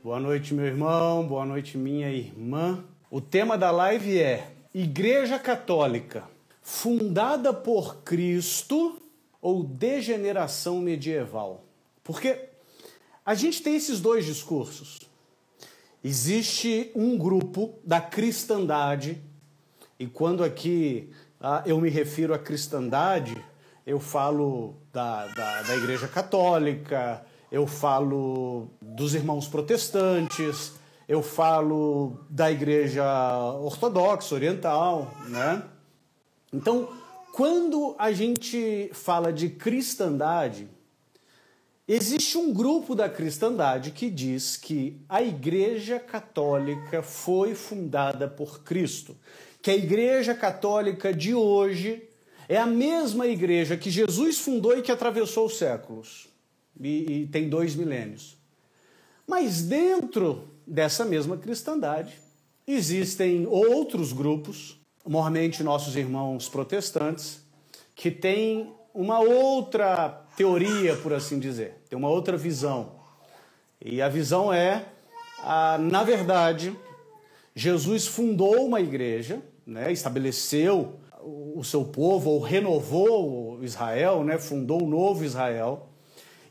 Boa noite, meu irmão, boa noite, minha irmã. O tema da live é Igreja Católica, fundada por Cristo ou degeneração medieval? Porque a gente tem esses dois discursos. Existe um grupo da cristandade, e quando aqui eu me refiro à cristandade, eu falo da Igreja Católica, eu falo dos irmãos protestantes, eu falo da Igreja Ortodoxa, Oriental, né? Então, quando a gente fala de cristandade, existe um grupo da cristandade que diz que a Igreja Católica foi fundada por Cristo, que a Igreja Católica de hoje é a mesma igreja que Jesus fundou e que atravessou os séculos, e tem 2 milênios. Mas dentro dessa mesma cristandade existem outros grupos, normalmente nossos irmãos protestantes, que têm uma outra teoria, por assim dizer, tem uma outra visão. E a visão é, na verdade, Jesus fundou uma igreja, né, estabeleceu o seu povo, ou renovou Israel, né, fundou o novo Israel.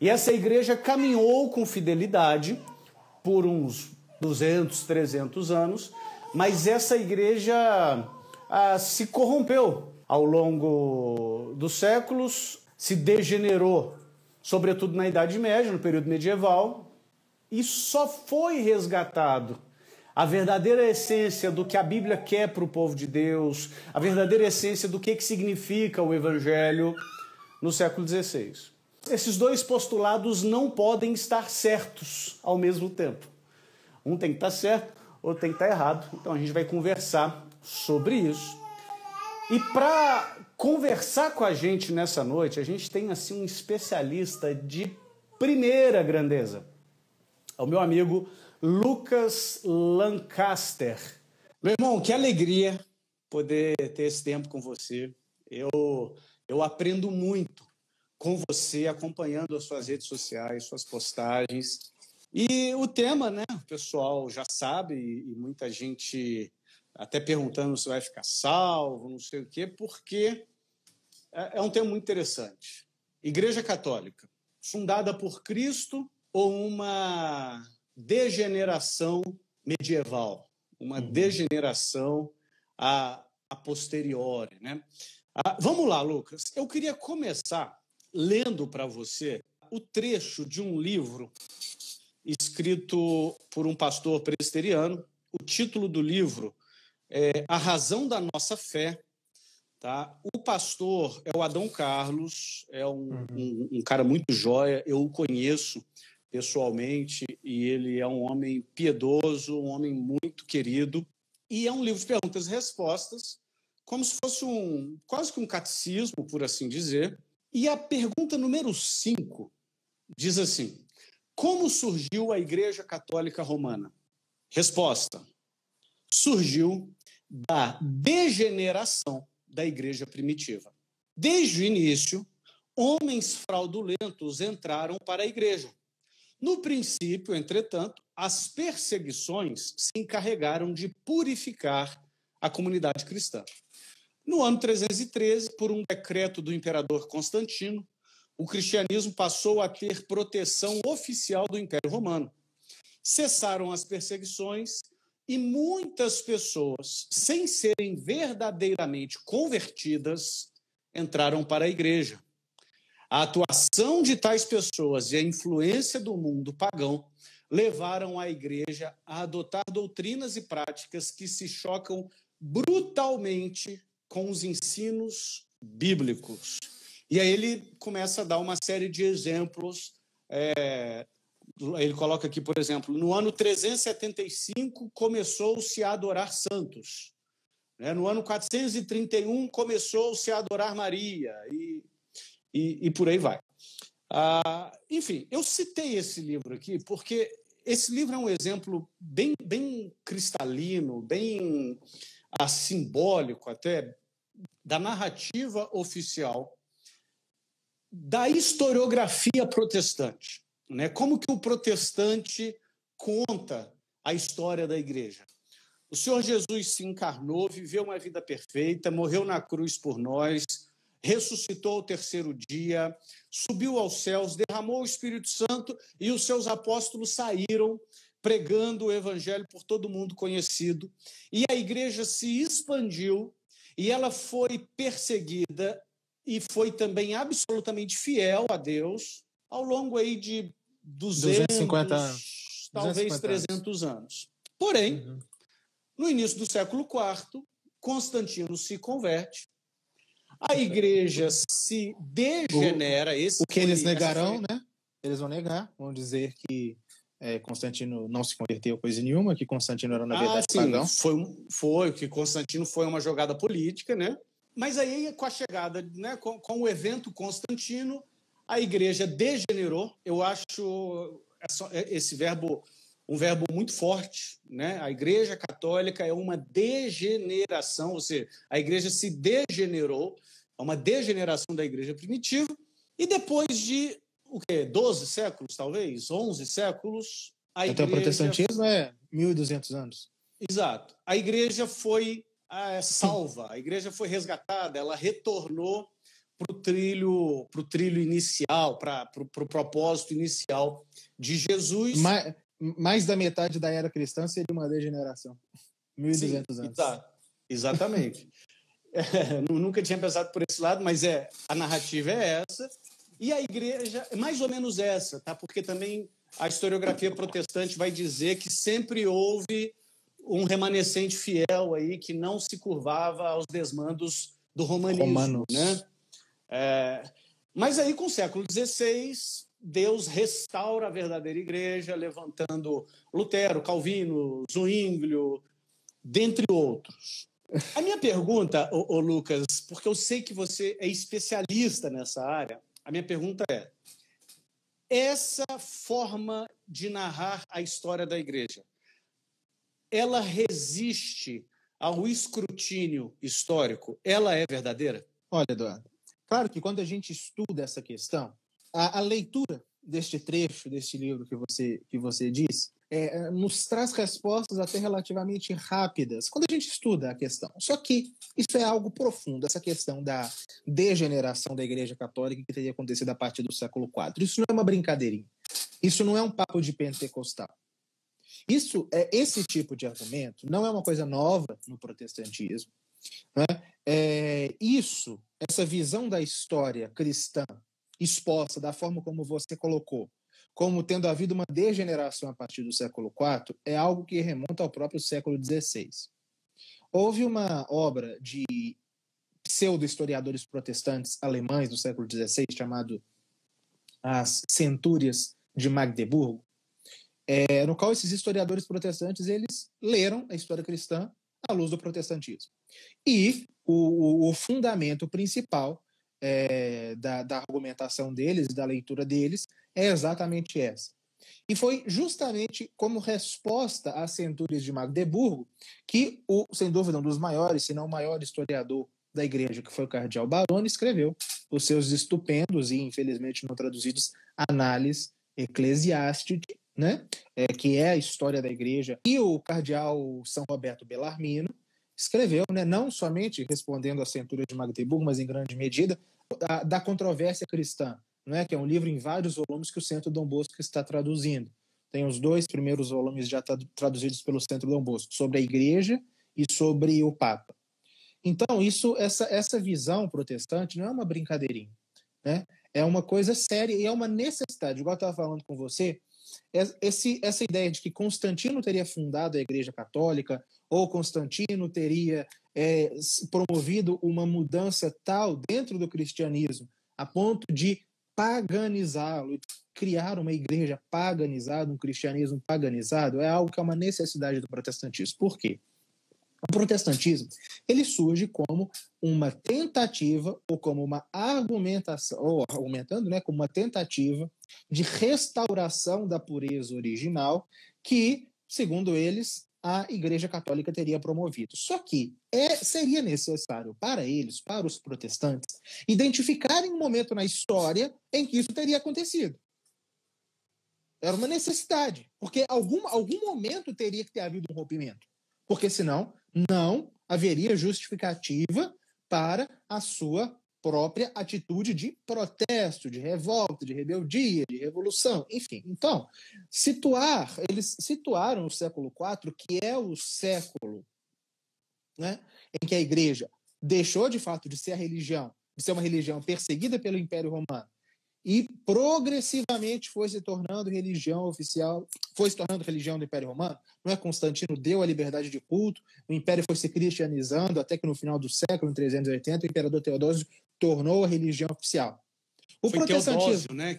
E essa igreja caminhou com fidelidade por uns 200, 300 anos, mas essa igreja se corrompeu ao longo dos séculos, se degenerou, sobretudo na Idade Média, no período medieval, e só foi resgatado a verdadeira essência do que a Bíblia quer para o povo de Deus, a verdadeira essência do que significa o Evangelho no século XVI. Esses dois postulados não podem estar certos ao mesmo tempo. Um tem que estar certo, outro tem que estar errado. Então a gente vai conversar sobre isso. E para conversar com a gente nessa noite, a gente tem assim um especialista de primeira grandeza. É o meu amigo Lucas Lancaster. Meu irmão, que alegria poder ter esse tempo com você. Eu aprendo muito com você, acompanhando as suas redes sociais, suas postagens. E o tema, né, o pessoal já sabe, e muita gente até perguntando se vai ficar salvo, não sei o quê, porque é um tema muito interessante. Igreja Católica, fundada por Cristo ou uma degeneração medieval, uma degeneração a posteriori, né? Vamos lá, Lucas. Eu queria começar lendo para você o trecho de um livro escrito por um pastor presbiteriano. O título do livro é A Razão da Nossa Fé. Tá? O pastor é o Adão Carlos, é um cara muito joia, eu o conheço pessoalmente, e ele é um homem piedoso, um homem muito querido, e é um livro de perguntas e respostas, como se fosse quase que um catecismo, por assim dizer. E a pergunta número 5 diz assim: como surgiu a Igreja Católica Romana? Resposta: surgiu da degeneração da igreja primitiva. Desde o início, homens fraudulentos entraram para a igreja. No princípio, entretanto, as perseguições se encarregaram de purificar a comunidade cristã. No ano 313, por um decreto do imperador Constantino, o cristianismo passou a ter proteção oficial do Império Romano. Cessaram as perseguições e muitas pessoas, sem serem verdadeiramente convertidas, entraram para a igreja. A atuação de tais pessoas e a influência do mundo pagão levaram a igreja a adotar doutrinas e práticas que se chocam brutalmente com os ensinos bíblicos. E aí ele começa a dar uma série de exemplos. Ele coloca aqui, por exemplo, no ano 375 começou-se a adorar santos. No ano 431 começou-se a adorar Maria, e por aí vai. Enfim, eu citei esse livro aqui porque esse livro é um exemplo bem cristalino, bem simbólico até, da narrativa oficial da historiografia protestante. Né? Como que o protestante conta a história da igreja. O Senhor Jesus se encarnou, viveu uma vida perfeita, morreu na cruz por nós, ressuscitou ao terceiro dia, subiu aos céus, derramou o Espírito Santo e os seus apóstolos saíram pregando o evangelho por todo mundo conhecido. E a igreja se expandiu e ela foi perseguida e foi também absolutamente fiel a Deus ao longo aí de 250 anos. Talvez 300 anos. Porém, no início do século IV, Constantino se converte, a igreja se degenera. O que eles negarão, né? Eles vão negar, vão dizer que Constantino não se converteu coisa nenhuma, que Constantino era, na verdade, pagão. Foi que Constantino foi uma jogada política, né? Mas aí, com a chegada, né, com o evento Constantino, a igreja degenerou. Eu acho esse verbo um verbo muito forte, né? A igreja católica é uma degeneração, ou seja, a igreja se degenerou, é uma degeneração da igreja primitiva, e depois de 12 séculos, talvez, 11 séculos, a igreja... Até o protestantismo é 1.200 anos. Exato. A igreja foi salva, a igreja foi resgatada, ela retornou para o trilho inicial, para o propósito inicial de Jesus. Mais da metade da era cristã seria uma degeneração. 1.200 anos. Exatamente. Nunca tinha pensado por esse lado, mas a narrativa é essa. E a igreja é mais ou menos essa, tá? Porque também a historiografia protestante vai dizer que sempre houve um remanescente fiel aí que não se curvava aos desmandos do romanismo, né? Mas aí, com o século XVI, Deus restaura a verdadeira igreja, levantando Lutero, Calvino, Zwinglio, dentre outros. A minha pergunta, Lucas, porque eu sei que você é especialista nessa área, a minha pergunta é: essa forma de narrar a história da igreja, ela resiste ao escrutínio histórico? Ela é verdadeira? Olha, Eduardo, claro que quando a gente estuda essa questão, a leitura deste trecho, deste livro que você disse, nos traz respostas até relativamente rápidas quando a gente estuda a questão. Só que isso é algo profundo, essa questão da degeneração da Igreja Católica que teria acontecido a partir do século IV. Isso não é uma brincadeirinha. Isso não é um papo de pentecostal. Esse tipo de argumento não é uma coisa nova no protestantismo, né? Essa visão da história cristã exposta da forma como você colocou, como tendo havido uma degeneração a partir do século IV, é algo que remonta ao próprio século XVI. Houve uma obra de pseudo-historiadores protestantes alemães do século XVI, chamado As Centúrias de Magdeburgo, no qual esses historiadores protestantes eles leram a história cristã à luz do protestantismo. E o fundamento principal da argumentação deles, da leitura deles, é exatamente essa. E foi justamente como resposta às Centúrias de Magdeburgo que, sem dúvida, um dos maiores, se não o maior historiador da igreja, que foi o cardeal Baroni, escreveu os seus estupendos e, infelizmente, não traduzidos, Análises Ecclesiastici, né? Que é a história da igreja. E o cardeal São Roberto Bellarmino escreveu, né, não somente respondendo à Centúria de Magdeburgo, mas em grande medida da controvérsia cristã, né, que é um livro em vários volumes que o Centro Dom Bosco está traduzindo. Tem os 2 primeiros volumes já traduzidos pelo Centro Dom Bosco, sobre a Igreja e sobre o Papa. Então, essa visão protestante não é uma brincadeirinha, né? É uma coisa séria e é uma necessidade. Igual eu estava falando com você, essa ideia de que Constantino teria fundado a Igreja Católica ou Constantino teria promovido uma mudança tal dentro do cristianismo a ponto de paganizá-lo, criar uma igreja paganizada, um cristianismo paganizado, é algo que é uma necessidade do protestantismo. Por quê? O protestantismo ele surge como uma tentativa ou como uma argumentação, ou argumentando, né, como uma tentativa de restauração da pureza original que, segundo eles, a Igreja Católica teria promovido. Só que seria necessário para eles, para os protestantes, identificarem um momento na história em que isso teria acontecido. Era uma necessidade, porque algum momento teria que ter havido um rompimento, porque senão não haveria justificativa para a sua própria atitude de protesto, de revolta, de rebeldia, de revolução, enfim. Então, eles situaram o século IV, que é o século, né, em que a igreja deixou de fato de ser uma religião perseguida pelo Império Romano, e progressivamente foi se tornando religião oficial, foi se tornando religião do Império Romano. Não é? Constantino deu a liberdade de culto, o Império foi se cristianizando, até que no final do século, em 380, o Imperador Teodósio tornou a religião oficial. O foi Teodósio, né,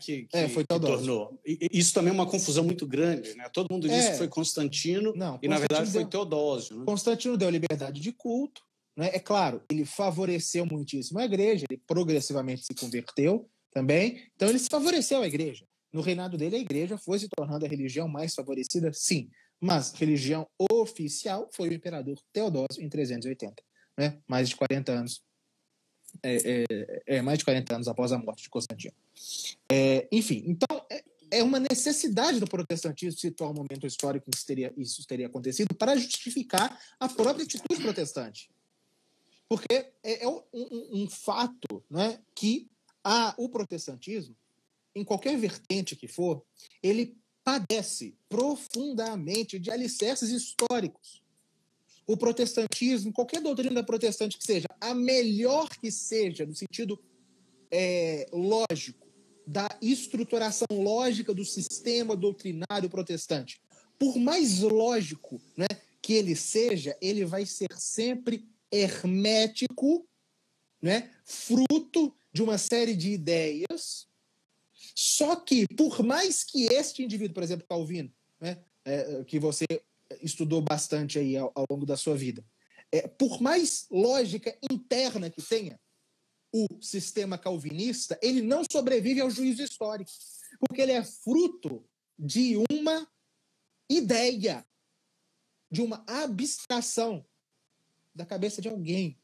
foi Teodósio. Que tornou. Isso também é uma confusão muito grande, né? Todo mundo diz que foi Constantino, e na verdade foi Teodósio. Né? Constantino deu liberdade de culto, né? É claro, ele favoreceu muitíssimo a igreja, ele progressivamente se converteu também, então ele favoreceu a igreja. No reinado dele, a igreja foi se tornando a religião mais favorecida, sim, mas religião oficial foi o imperador Teodósio em 380, né? Mais de 40 anos. Mais de 40 anos após a morte de Constantino. Enfim, então é uma necessidade do protestantismo situar um momento histórico em que isso teria acontecido para justificar a própria atitude protestante. Porque é um fato, né, que o protestantismo, em qualquer vertente que for, ele padece profundamente de alicerces históricos. O protestantismo, qualquer doutrina protestante que seja, a melhor que seja, no sentido lógico, da estruturação lógica do sistema doutrinário protestante, por mais lógico, né, que ele seja, ele vai ser sempre hermético, né, fruto de uma série de ideias. Só que, por mais que este indivíduo, por exemplo, Calvino, né, que você estudou bastante aí ao longo da sua vida, por mais lógica interna que tenha o sistema calvinista, ele não sobrevive ao juízo histórico, porque ele é fruto de uma ideia, de uma abstração da cabeça de alguém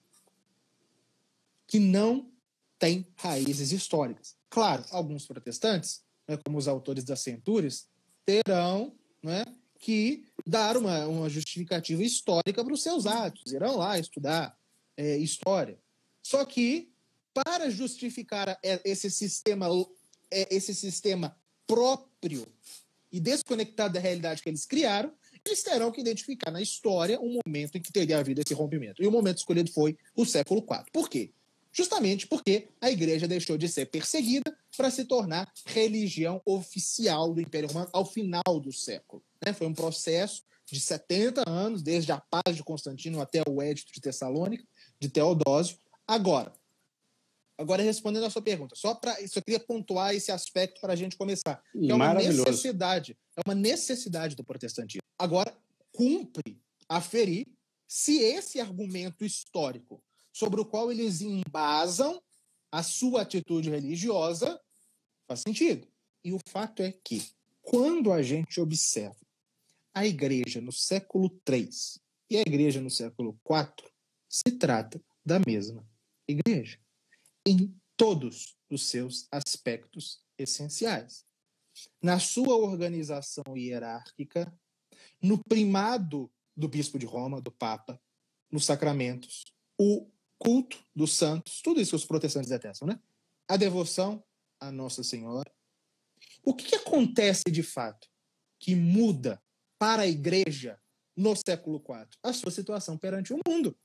que não tem raízes históricas. Claro, alguns protestantes, né, como os autores das Centúrias, terão, né, que dar uma justificativa histórica para os seus atos, irão lá estudar história. Só que, para justificar esse sistema próprio e desconectado da realidade que eles criaram, eles terão que identificar na história um momento em que teria havido esse rompimento. E o momento escolhido foi o século IV. Por quê? Justamente porque a igreja deixou de ser perseguida para se tornar religião oficial do Império Romano ao final do século. Né? Foi um processo de 70 anos, desde a paz de Constantino até o Edito de Tessalônica, de Teodósio. Agora, respondendo a sua pergunta, só queria pontuar esse aspecto para a gente começar. Que é uma necessidade do protestantismo. Agora, cumpre aferir se esse argumento histórico sobre o qual eles embasam a sua atitude religiosa faz sentido. E o fato é que, quando a gente observa a igreja no século III e a igreja no século IV, se trata da mesma igreja, em todos os seus aspectos essenciais. Na sua organização hierárquica, no primado do bispo de Roma, do Papa, nos sacramentos, o culto dos santos, tudo isso que os protestantes detestam, né? A devoção a Nossa Senhora. O que acontece de fato que muda para a igreja no século IV? A sua situação perante o mundo.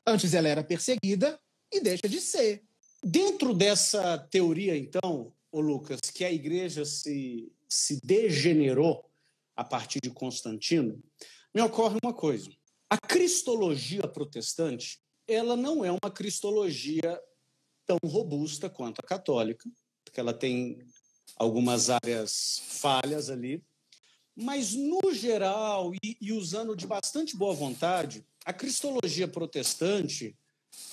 Antes ela era perseguida e deixa de ser. Dentro dessa teoria, então, Lucas, que a igreja se degenerou a partir de Constantino, me ocorre uma coisa. A cristologia protestante, ela não é uma cristologia tão robusta quanto a católica, porque ela tem algumas áreas falhas ali, mas, no geral, e usando de bastante boa vontade, a cristologia protestante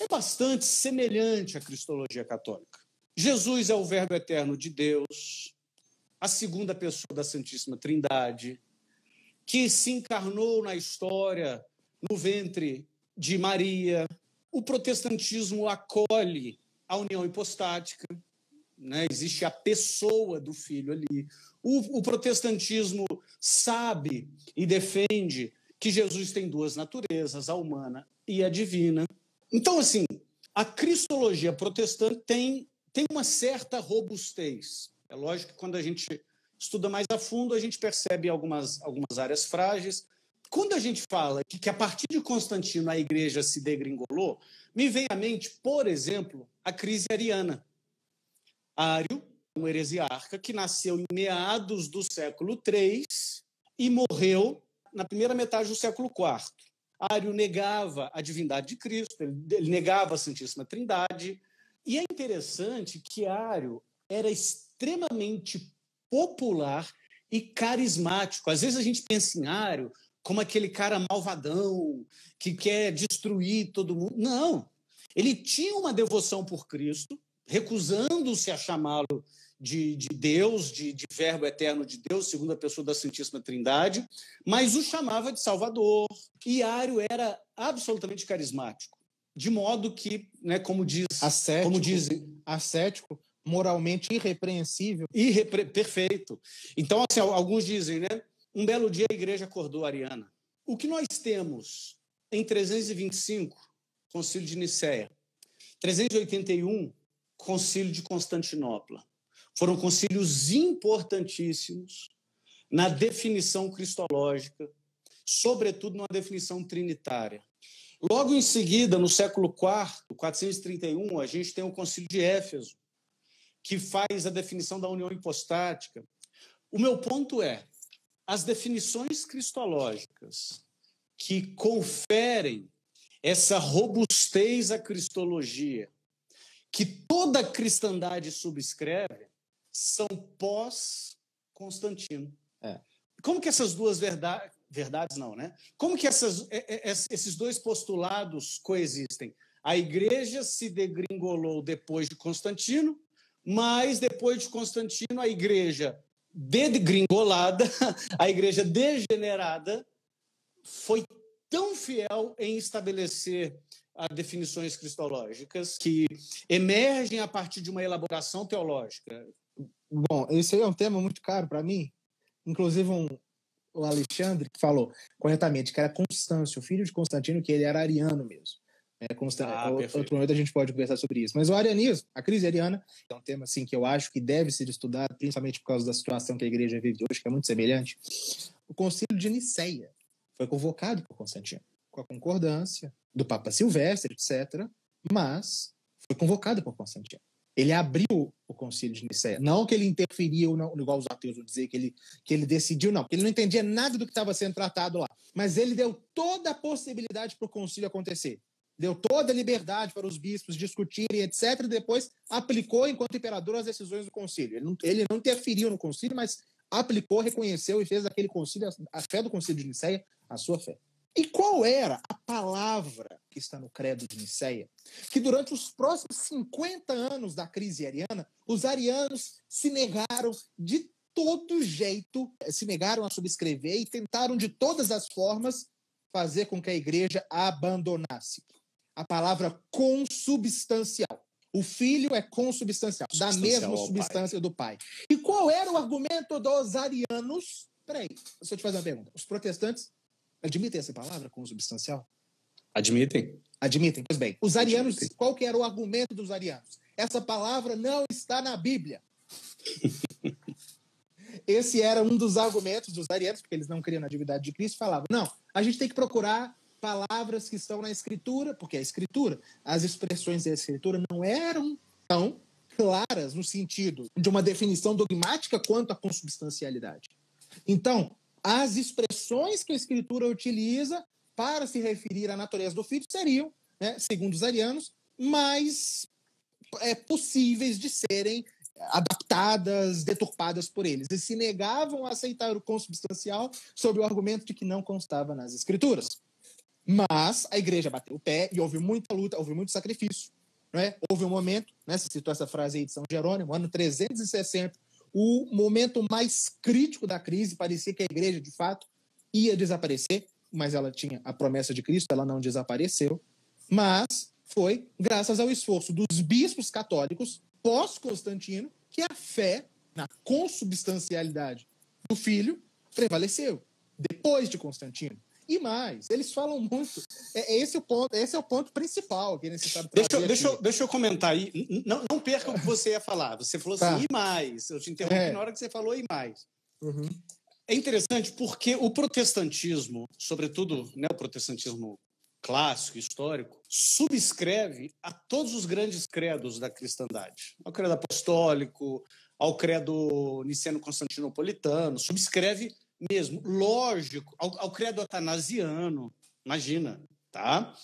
é bastante semelhante à cristologia católica. Jesus é o Verbo eterno de Deus, a segunda pessoa da Santíssima Trindade, que se encarnou na história no ventre de Maria. O protestantismo acolhe a união hipostática, né? Existe a pessoa do Filho ali. O protestantismo sabe e defende que Jesus tem duas naturezas, a humana e a divina. Então, assim, a cristologia protestante tem uma certa robustez. É lógico que quando a gente estuda mais a fundo, a gente percebe algumas áreas frágeis. Quando a gente fala que a partir de Constantino a igreja se degringolou, me vem à mente, por exemplo, a crise ariana. Ário, um heresiarca que nasceu em meados do século III e morreu na primeira metade do século IV. Ário negava a divindade de Cristo, ele negava a Santíssima Trindade. E é interessante que Ário era extremamente popular e carismático. Às vezes a gente pensa em Ário como aquele cara malvadão que quer destruir todo mundo. Não, ele tinha uma devoção por Cristo, recusando-se a chamá-lo de Deus, de verbo eterno de Deus, segunda pessoa da Santíssima Trindade, mas o chamava de Salvador. E Ário era absolutamente carismático, de modo que, né, como dizem, ascético, moralmente irrepreensível. Perfeito. Então, assim, alguns dizem, né? Um belo dia a igreja acordou ariana. O que nós temos em 325, Concílio de Nicéia, 381, Concílio de Constantinopla, foram concílios importantíssimos na definição cristológica, sobretudo na definição trinitária. Logo em seguida, no século IV, 431, a gente tem o Concílio de Éfeso, que faz a definição da união hipostática. O meu ponto é, as definições cristológicas que conferem essa robustez à cristologia, que toda a cristandade subscreve, são pós-Constantino. Como que essas duas verdades não, né? Como que esses dois postulados coexistem? A igreja se degringolou depois de Constantino, mas depois de Constantino a igreja degringolada, a igreja degenerada, foi tão fiel em estabelecer as definições cristológicas que emergem a partir de uma elaboração teológica. Bom, esse aí é um tema muito caro para mim. Inclusive, o Alexandre falou corretamente que era Constâncio, filho de Constantino, que ele era ariano mesmo. Outro momento a gente pode conversar sobre isso. Mas o arianismo, a crise ariana, é um tema assim, que eu acho que deve ser estudado, principalmente por causa da situação que a igreja vive hoje, que é muito semelhante. O Concílio de Nicéia foi convocado por Constantino, com a concordância do Papa Silvestre, etc., mas foi convocado por Constantino. Ele abriu o Concílio de Nicéia. Não que ele interferiu, não, igual os ateus vão dizer, que ele decidiu, não. Porque ele não entendia nada do que estava sendo tratado lá. Mas ele deu toda a possibilidade para o concílio acontecer. Deu toda a liberdade para os bispos discutirem, etc., e depois aplicou, enquanto imperador, as decisões do concílio. Ele não interferiu no concílio, mas aplicou, reconheceu e fez daquele concílio, a fé do Concílio de Nicéia, a sua fé. E qual era a palavra que está no credo de Nicéia? Que durante os próximos 50 anos da crise ariana, os arianos se negaram de todo jeito, se negaram a subscrever e tentaram de todas as formas fazer com que a igreja a abandonasse. A palavra consubstancial. O filho é consubstancial, da mesma substância do pai. E qual era o argumento dos arianos? Peraí, deixa eu te fazer uma pergunta. Os protestantes admitem essa palavra consubstancial? Admitem. Admitem, pois bem. Os arianos, qual que era o argumento dos arianos? Essa palavra não está na Bíblia. Esse era um dos argumentos dos arianos, porque eles não criam na divindade de Cristo, falavam, não, a gente tem que procurar palavras que estão na Escritura, porque a Escritura, as expressões da Escritura não eram tão claras no sentido de uma definição dogmática quanto a consubstancialidade. Então, as expressões que a Escritura utiliza para se referir à natureza do Filho seriam, né, segundo os arianos, mais possíveis de serem adaptadas, deturpadas por eles. Eles se negavam a aceitar o consubstancial sob o argumento de que não constava nas Escrituras. Mas a igreja bateu o pé e houve muita luta, houve muito sacrifício. Não é? Houve um momento, né, você citou essa frase aí de São Jerônimo, ano 360, o momento mais crítico da crise, parecia que a igreja, de fato, ia desaparecer, mas ela tinha a promessa de Cristo, ela não desapareceu, mas foi graças ao esforço dos bispos católicos pós-Constantino, que a fé na consubstancialidade do Filho prevaleceu, depois de Constantino. E mais, eles falam muito. Esse é o ponto principal que é necessário trazer. Deixa eu comentar aí. Não perca o que você ia falar. Você falou assim, e mais. Eu te interrompi na hora que você falou e mais. Uhum. É interessante porque o protestantismo, sobretudo, né, o protestantismo clássico, histórico, subscreve a todos os grandes credos da cristandade. Ao credo apostólico, ao credo niceno-constantinopolitano, subscreve mesmo, lógico, ao credo atanasiano, imagina, tá?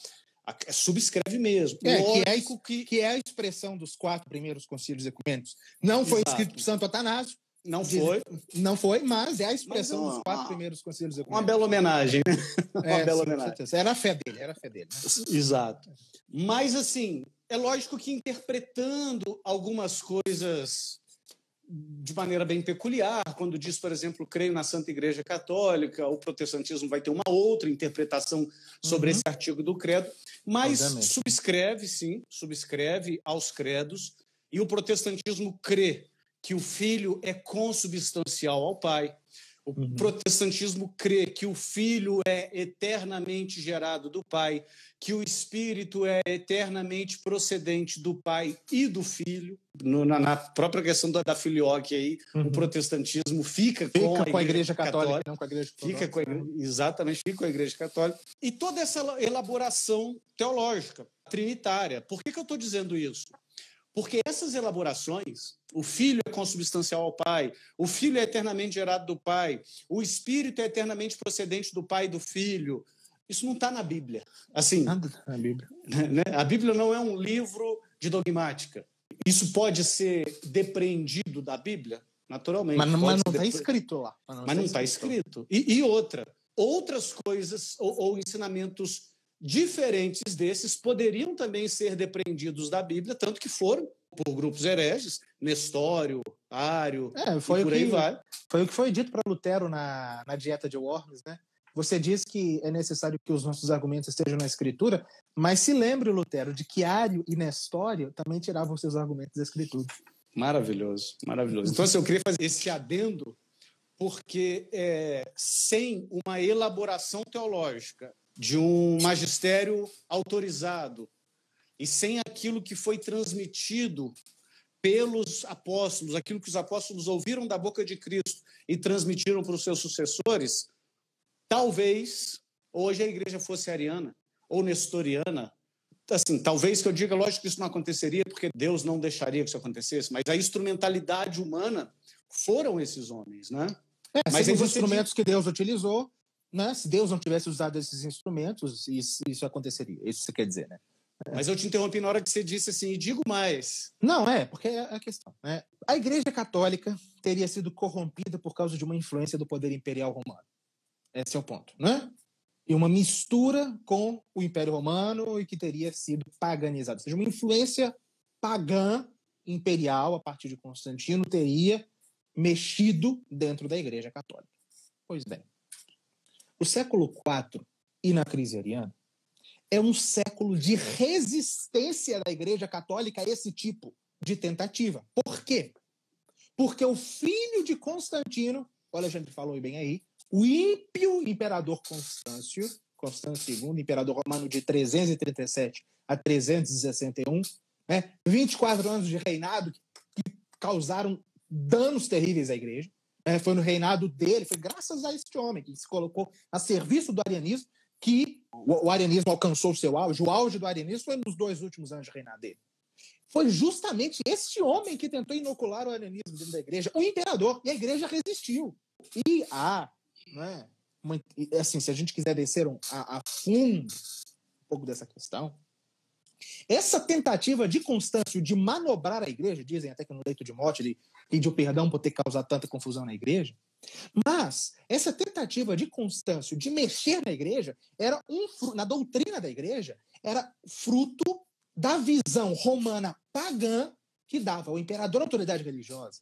Subscreve mesmo. Lógico que é a expressão dos 4 primeiros concílios ecumênicos. Não foi escrito por Santo Atanásio. Não foi, mas é a expressão dos 4 primeiros concílios ecumênicos. Uma bela homenagem, né? Uma bela homenagem. Era a fé dele, né? Exato. Mas, assim, é lógico que interpretando algumas coisas de maneira bem peculiar, quando diz, por exemplo, creio na Santa Igreja Católica, o protestantismo vai ter uma outra interpretação sobre esse artigo do credo, mas subscreve aos credos, e o protestantismo crê que o Filho é consubstancial ao Pai. O protestantismo crê que o Filho é eternamente gerado do Pai, que o Espírito é eternamente procedente do Pai e do Filho. Na própria questão da filioque aí, o protestantismo fica com a Igreja Católica, não com a Igreja Católica. Exatamente, fica com a Igreja Católica. E toda essa elaboração teológica, trinitária. Por que eu estou dizendo isso? Porque essas elaborações, o Filho é consubstancial ao Pai, o Filho é eternamente gerado do Pai, o Espírito é eternamente procedente do Pai e do Filho, isso não está na Bíblia. Assim, nada na Bíblia. Né? A Bíblia não é um livro de dogmática. Isso pode ser depreendido da Bíblia, naturalmente. Mas não está escrito lá. Mas não está escrito. E outras coisas ou ensinamentos diferentes desses poderiam também ser depreendidos da Bíblia, tanto que foram por grupos hereges, Nestório, Ário, e por aí vai. Foi o que foi dito para Lutero na Dieta de Worms, né? Você diz que é necessário que os nossos argumentos estejam na Escritura, mas se lembre, Lutero, de que Ário e Nestório também tiravam seus argumentos da Escritura. Maravilhoso, maravilhoso. Então, assim, eu queria fazer esse adendo, porque sem uma elaboração teológica de um magistério autorizado e sem aquilo que foi transmitido pelos apóstolos, aquilo que os apóstolos ouviram da boca de Cristo e transmitiram para os seus sucessores, talvez hoje a igreja fosse ariana ou nestoriana. Assim, talvez que eu diga, lógico que isso não aconteceria, porque Deus não deixaria que isso acontecesse, mas a instrumentalidade humana foram esses homens, né? Mas os instrumentos que Deus utilizou, né? Se Deus não tivesse usado esses instrumentos, isso aconteceria. Isso você quer dizer, né? Mas eu te interrompi na hora que você disse assim, e digo mais. Não, porque é a questão, né? A Igreja Católica teria sido corrompida por causa de uma influência do poder imperial romano. Esse é o ponto, né? E uma mistura com o Império Romano e que teria sido paganizada. Ou seja, uma influência pagã imperial a partir de Constantino teria mexido dentro da Igreja Católica. Pois bem, o século IV e na crise ariana é um século de resistência da Igreja Católica a esse tipo de tentativa. Por quê? Porque o filho de Constantino, o Alexandre falou bem aí, o ímpio imperador Constâncio II, imperador romano de 337 a 361, 24 anos de reinado que causaram danos terríveis à igreja. Foi no reinado dele, foi graças a este homem que se colocou a serviço do arianismo que o arianismo alcançou o seu auge. O auge do arianismo foi nos 2 últimos anos de reinado dele. Foi justamente este homem que tentou inocular o arianismo dentro da igreja, o imperador, e a igreja resistiu. E assim, se a gente quiser descer a fundo um pouco dessa questão, essa tentativa de Constâncio de manobrar a igreja, dizem até que no leito de morte ele pediu perdão por ter causado tanta confusão na igreja, mas essa tentativa de Constâncio de mexer na igreja era na doutrina da igreja, era fruto da visão romana pagã que dava ao imperador autoridade religiosa.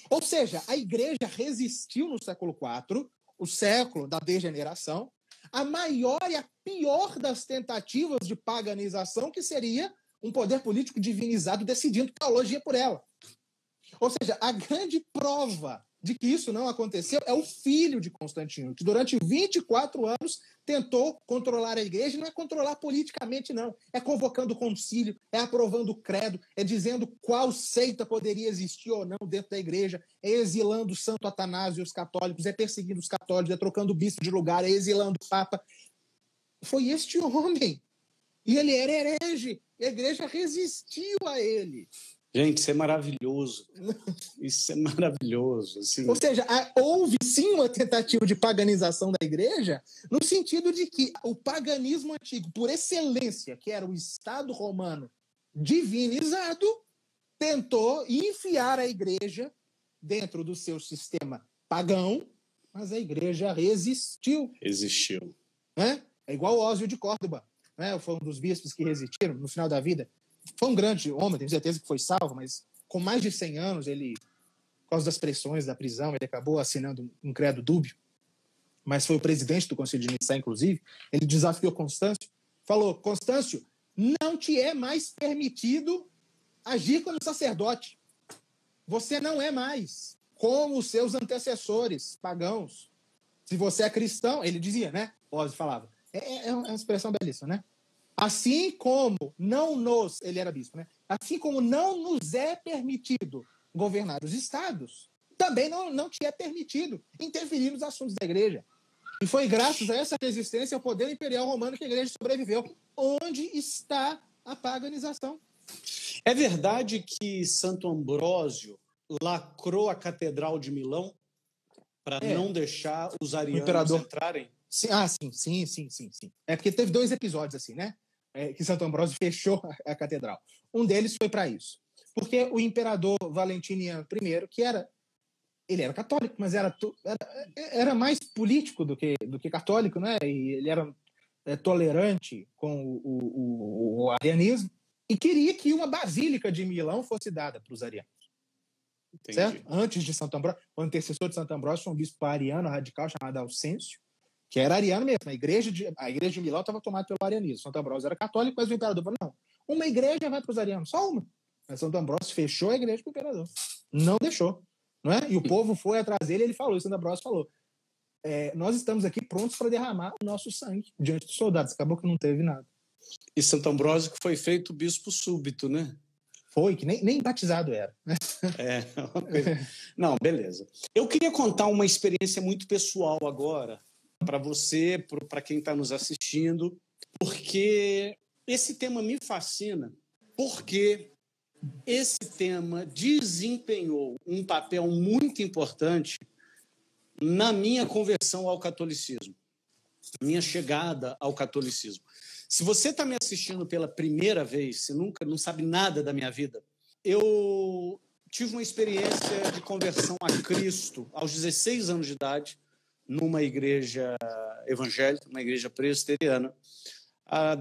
Ou seja, a igreja resistiu no século IV, o século da degeneração, a maior e a pior das tentativas de paganização, que seria um poder político divinizado decidindo teologia por ela. Ou seja, a grande prova de que isso não aconteceu é o filho de Constantino, que durante 24 anos tentou controlar a igreja. Não é controlar politicamente, não. É convocando o concílio, é aprovando o credo, é dizendo qual seita poderia existir ou não dentro da igreja, é exilando o Santo Atanásio e os católicos, é perseguindo os católicos, é trocando o bispo de lugar, é exilando o Papa. Foi este homem. E ele era herege. A igreja resistiu a ele. Gente, isso é maravilhoso. Isso é maravilhoso. Assim. Ou seja, houve sim uma tentativa de paganização da igreja, no sentido de que o paganismo antigo, por excelência, que era o Estado romano divinizado, tentou enfiar a igreja dentro do seu sistema pagão, mas a igreja resistiu. Resistiu. É igual o Ósio de Córdoba, foi um dos bispos que resistiram no final da vida. Foi um grande homem, tenho certeza que foi salvo, mas com mais de 100 anos, ele, por causa das pressões da prisão, ele acabou assinando um credo dúbio, mas foi o presidente do Concílio de Nicéia, inclusive. Ele desafiou Constâncio, falou: Constâncio, não te é mais permitido agir como sacerdote. Você não é mais como os seus antecessores pagãos. Se você é cristão, ele dizia, né? Ósio falava. É uma expressão belíssima, né? Assim como ele era bispo, né? Assim como não nos é permitido governar os estados, também não te é permitido interferir nos assuntos da igreja. E foi graças a essa resistência ao poder imperial romano que a igreja sobreviveu. Onde está a paganização? É verdade que Santo Ambrósio lacrou a Catedral de Milão para não deixar os arianos entrarem? Sim, sim. É porque teve 2 episódios assim, né? Que Santo Ambrósio fechou a catedral. Um deles foi para isso. Porque o imperador Valentiniano I, ele era católico, mas era mais político do que católico, né? E ele era tolerante com o arianismo e queria que uma basílica de Milão fosse dada para os arianos. Entendi. Certo? Antes de Santo Ambrósio, o antecessor de Santo Ambrósio foi um bispo ariano radical chamado Alcêncio, que era ariano mesmo. A igreja de Milão estava tomada pelo arianismo. Santo Ambrósio era católico, mas o imperador falou: não, uma igreja vai para os arianos, só uma. Mas Santo Ambrósio fechou a igreja para o imperador. Não deixou. Não é? E o povo foi atrás dele e ele falou, e Santo Ambrósio falou: nós estamos aqui prontos para derramar o nosso sangue diante dos soldados. Acabou que não teve nada. E Santo Ambrósio que foi feito bispo súbito, né? Foi, que nem batizado era. Não, beleza. Eu queria contar uma experiência muito pessoal agora, para você, para quem está nos assistindo, porque esse tema me fascina, porque esse tema desempenhou um papel muito importante na minha conversão ao catolicismo, minha chegada ao catolicismo. Se você está me assistindo pela primeira vez, se nunca não sabe nada da minha vida, eu tive uma experiência de conversão a Cristo aos 16 anos de idade, numa igreja evangélica, uma igreja presbiteriana.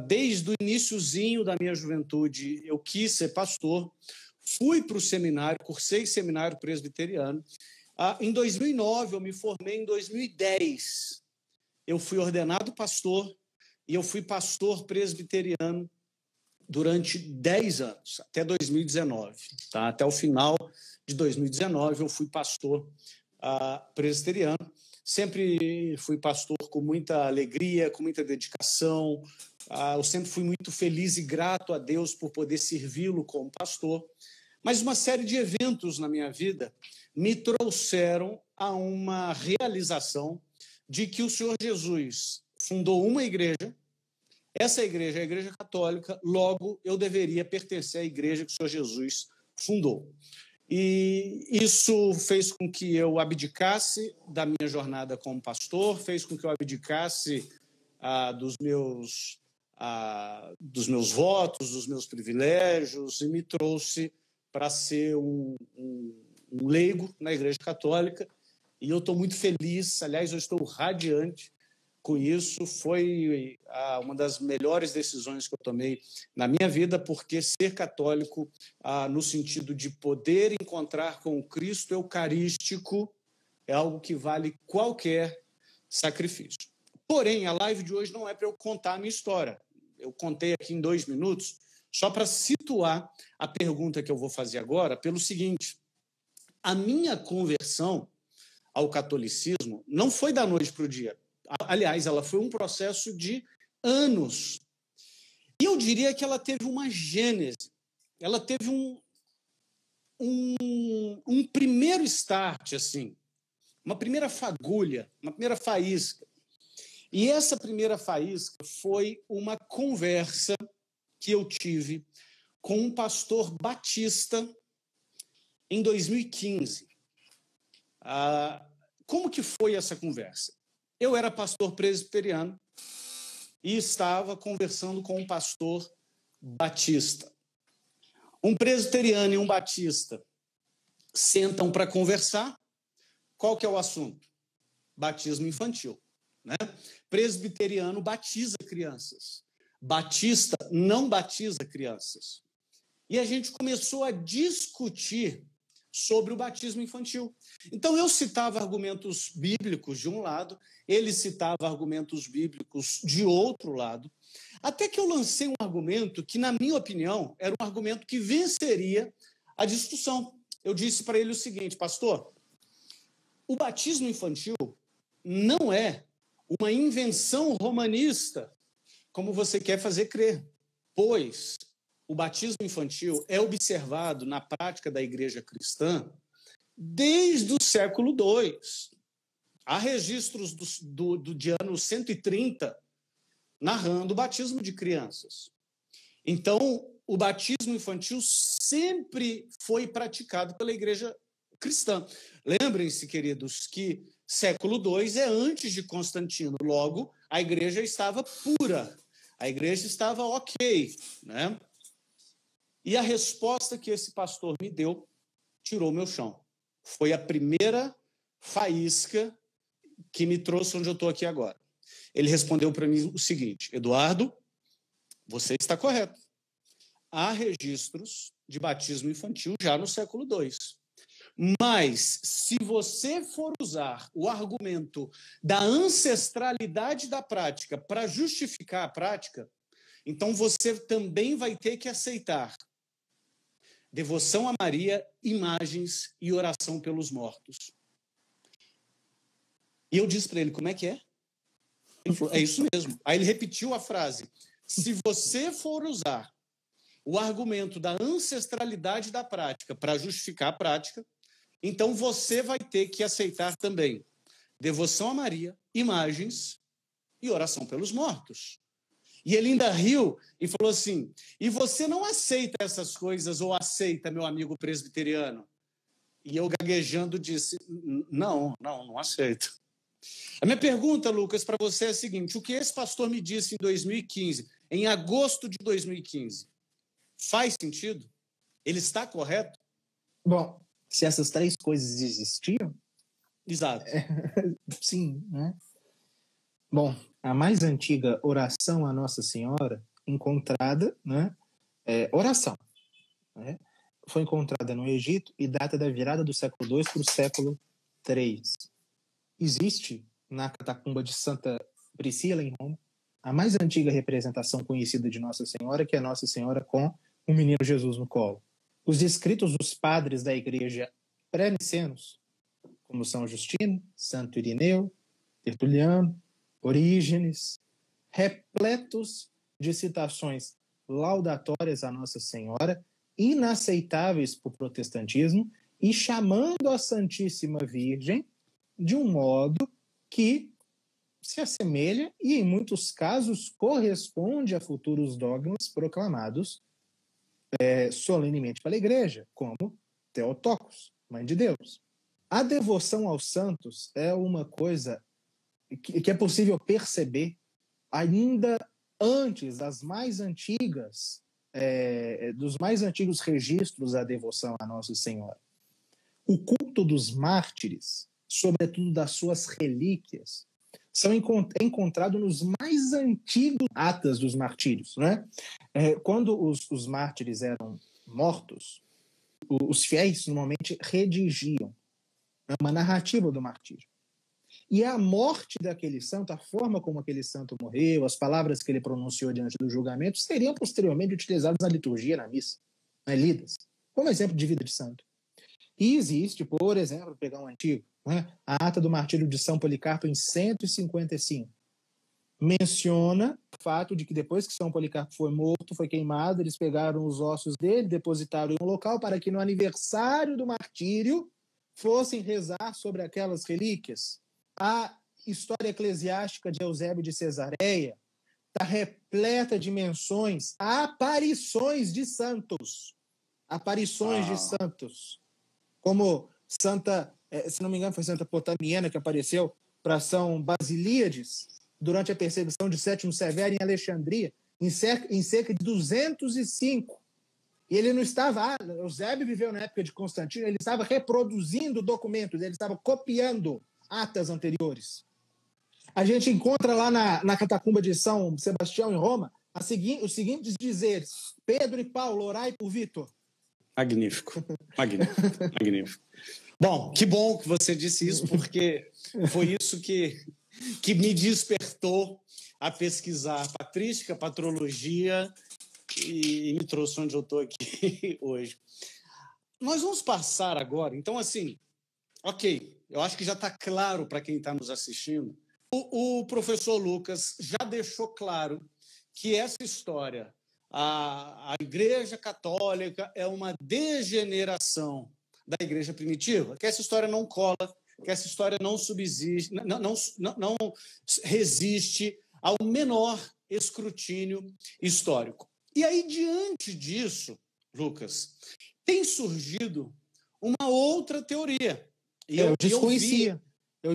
Desde o iniciozinho da minha juventude, eu quis ser pastor, fui para o seminário, cursei seminário presbiteriano. Em 2009, eu me formei. Em 2010, eu fui ordenado pastor e eu fui pastor presbiteriano durante 10 anos, até 2019. Tá? Até o final de 2019, eu fui pastor presbiteriano. Sempre fui pastor com muita alegria, com muita dedicação. Eu sempre fui muito feliz e grato a Deus por poder servi-lo como pastor. Mas uma série de eventos na minha vida me trouxeram a uma realização de que o Senhor Jesus fundou uma igreja. Essa igreja é a Igreja Católica, logo eu deveria pertencer à igreja que o Senhor Jesus fundou. E isso fez com que eu abdicasse da minha jornada como pastor, fez com que eu abdicasse dos meus votos, dos meus privilégios, e me trouxe para ser um leigo na Igreja Católica. E eu estou muito feliz, aliás, eu estou radiante com isso. Foi uma das melhores decisões que eu tomei na minha vida, porque ser católico, no sentido de poder encontrar com o Cristo eucarístico, é algo que vale qualquer sacrifício. Porém, a live de hoje não é para eu contar a minha história. Eu contei aqui em 2 minutos Só para situar a pergunta que eu vou fazer agora, pelo seguinte: a minha conversão ao catolicismo não foi da noite para o dia. Aliás, ela foi um processo de anos. E eu diria que ela teve uma gênese, ela teve um primeiro start, assim, uma primeira fagulha, uma primeira faísca. E essa primeira faísca foi uma conversa que eu tive com um pastor batista em 2015. Como que foi essa conversa? Eu era pastor presbiteriano e estava conversando com um pastor batista. Um presbiteriano e um batista sentam para conversar. Qual que é o assunto? Batismo infantil, né? Presbiteriano batiza crianças. Batista não batiza crianças. E a gente começou a discutir sobre o batismo infantil. Então, eu citava argumentos bíblicos de um lado, ele citava argumentos bíblicos de outro lado, até que eu lancei um argumento que, na minha opinião, era um argumento que venceria a discussão. Eu disse para ele o seguinte: pastor, o batismo infantil não é uma invenção romanista, como você quer fazer crer, pois o batismo infantil é observado na prática da igreja cristã desde o século II. Há registros de ano 130 narrando o batismo de crianças. Então, o batismo infantil sempre foi praticado pela igreja cristã. Lembrem-se, queridos, que século II é antes de Constantino. Logo, a igreja estava pura, a igreja estava ok, né? E a resposta que esse pastor me deu tirou meu chão. Foi a primeira faísca que me trouxe onde eu estou aqui agora. Ele respondeu para mim o seguinte: Eduardo, você está correto. Há registros de batismo infantil já no século II. Mas, se você for usar o argumento da ancestralidade da prática para justificar a prática, então você também vai ter que aceitar devoção a Maria, imagens e oração pelos mortos. E eu disse para ele: como é que é? Ele falou: é isso mesmo. Aí ele repetiu a frase: se você for usar o argumento da ancestralidade da prática para justificar a prática, então você vai ter que aceitar também devoção a Maria, imagens e oração pelos mortos. E ele ainda riu e falou assim: e você não aceita essas coisas ou aceita, meu amigo presbiteriano? E eu, gaguejando, disse: não aceito. A minha pergunta, Lucas, para você é a seguinte: o que esse pastor me disse em 2015, em agosto de 2015, faz sentido? Ele está correto? Bom, se essas três coisas existiam... Exato. Sim, né? Bom, a mais antiga oração à Nossa Senhora encontrada, né? Oração, né? Foi encontrada no Egito e data da virada do século II para o século III. Existe na catacumba de Santa Priscila, em Roma, a mais antiga representação conhecida de Nossa Senhora, que é Nossa Senhora com o menino Jesus no colo. Os escritos dos padres da igreja pré-nicenos, como São Justino, Santo Irineu, Tertuliano, Orígenes, repletos de citações laudatórias à Nossa Senhora, inaceitáveis para o protestantismo, e chamando a Santíssima Virgem de um modo que se assemelha e, em muitos casos, corresponde a futuros dogmas proclamados solenemente pela Igreja, como Theotokos, Mãe de Deus. A devoção aos santos é uma coisa que é possível perceber ainda antes das mais antigas, dos mais antigos registros da devoção à Nossa Senhora. O culto dos mártires, sobretudo das suas relíquias, é encontrado nos mais antigos atas dos martírios, né? Quando os mártires eram mortos, os fiéis normalmente redigiam uma narrativa do martírio. E a morte daquele santo, a forma como aquele santo morreu, as palavras que ele pronunciou diante do julgamento, seriam posteriormente utilizadas na liturgia, na missa, né, lidas, como exemplo de vida de santo. E existe, por exemplo, pegar um antigo, né, a ata do martírio de São Policarpo em 155, menciona o fato de que depois que São Policarpo foi morto, foi queimado, eles pegaram os ossos dele, depositaram em um local para que no aniversário do martírio fossem rezar sobre aquelas relíquias. A história eclesiástica de Eusébio de Cesareia está repleta de menções a aparições de santos. Aparições de santos. Como Santa, se não me engano, foi Santa Potamiana que apareceu para São Basilíades durante a perseguição de Sétimo Severo em Alexandria, em cerca de 205. E ele não estava... Eusébio viveu na época de Constantino, ele estava reproduzindo documentos, ele estava copiando atas anteriores. A gente encontra lá na catacumba de São Sebastião, em Roma, os seguintes dizeres: Pedro e Paulo, orai por Vítor. Magnífico, magnífico, magnífico. Bom que você disse isso, porque foi isso que me despertou a pesquisar patrística, patrologia e me trouxe onde eu estou aqui hoje. Nós vamos passar agora, então, assim, ok, eu acho que já está claro para quem está nos assistindo. O professor Lucas já deixou claro que essa história, a Igreja Católica é uma degeneração da Igreja primitiva, que essa história não cola, que essa história não subsiste, não resiste ao menor escrutínio histórico. E aí, diante disso, Lucas, tem surgido uma outra teoria. Eu desconhecia. Eu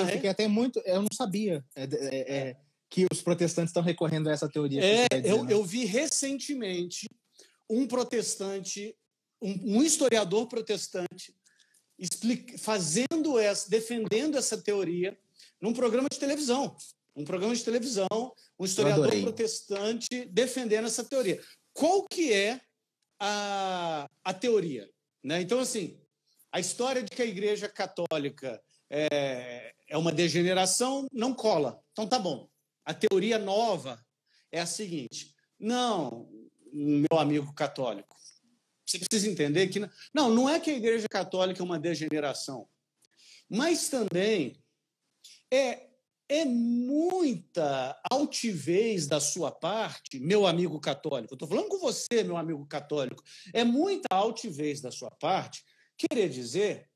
fiquei até muito... Eu não sabia que os protestantes estão recorrendo a essa teoria. Eu vi recentemente um protestante, um historiador protestante, defendendo essa teoria num programa de televisão. Um historiador protestante defendendo essa teoria. Qual que é a teoria? Né? Então, assim, a história de que a Igreja Católica é uma degeneração não cola. Então, tá bom. A teoria nova é a seguinte: não, meu amigo católico, você precisa entender que não é que a Igreja Católica é uma degeneração, mas também é muita altivez da sua parte, meu amigo católico. Eu estou falando com você, meu amigo católico. É muita altivez da sua parte querer dizer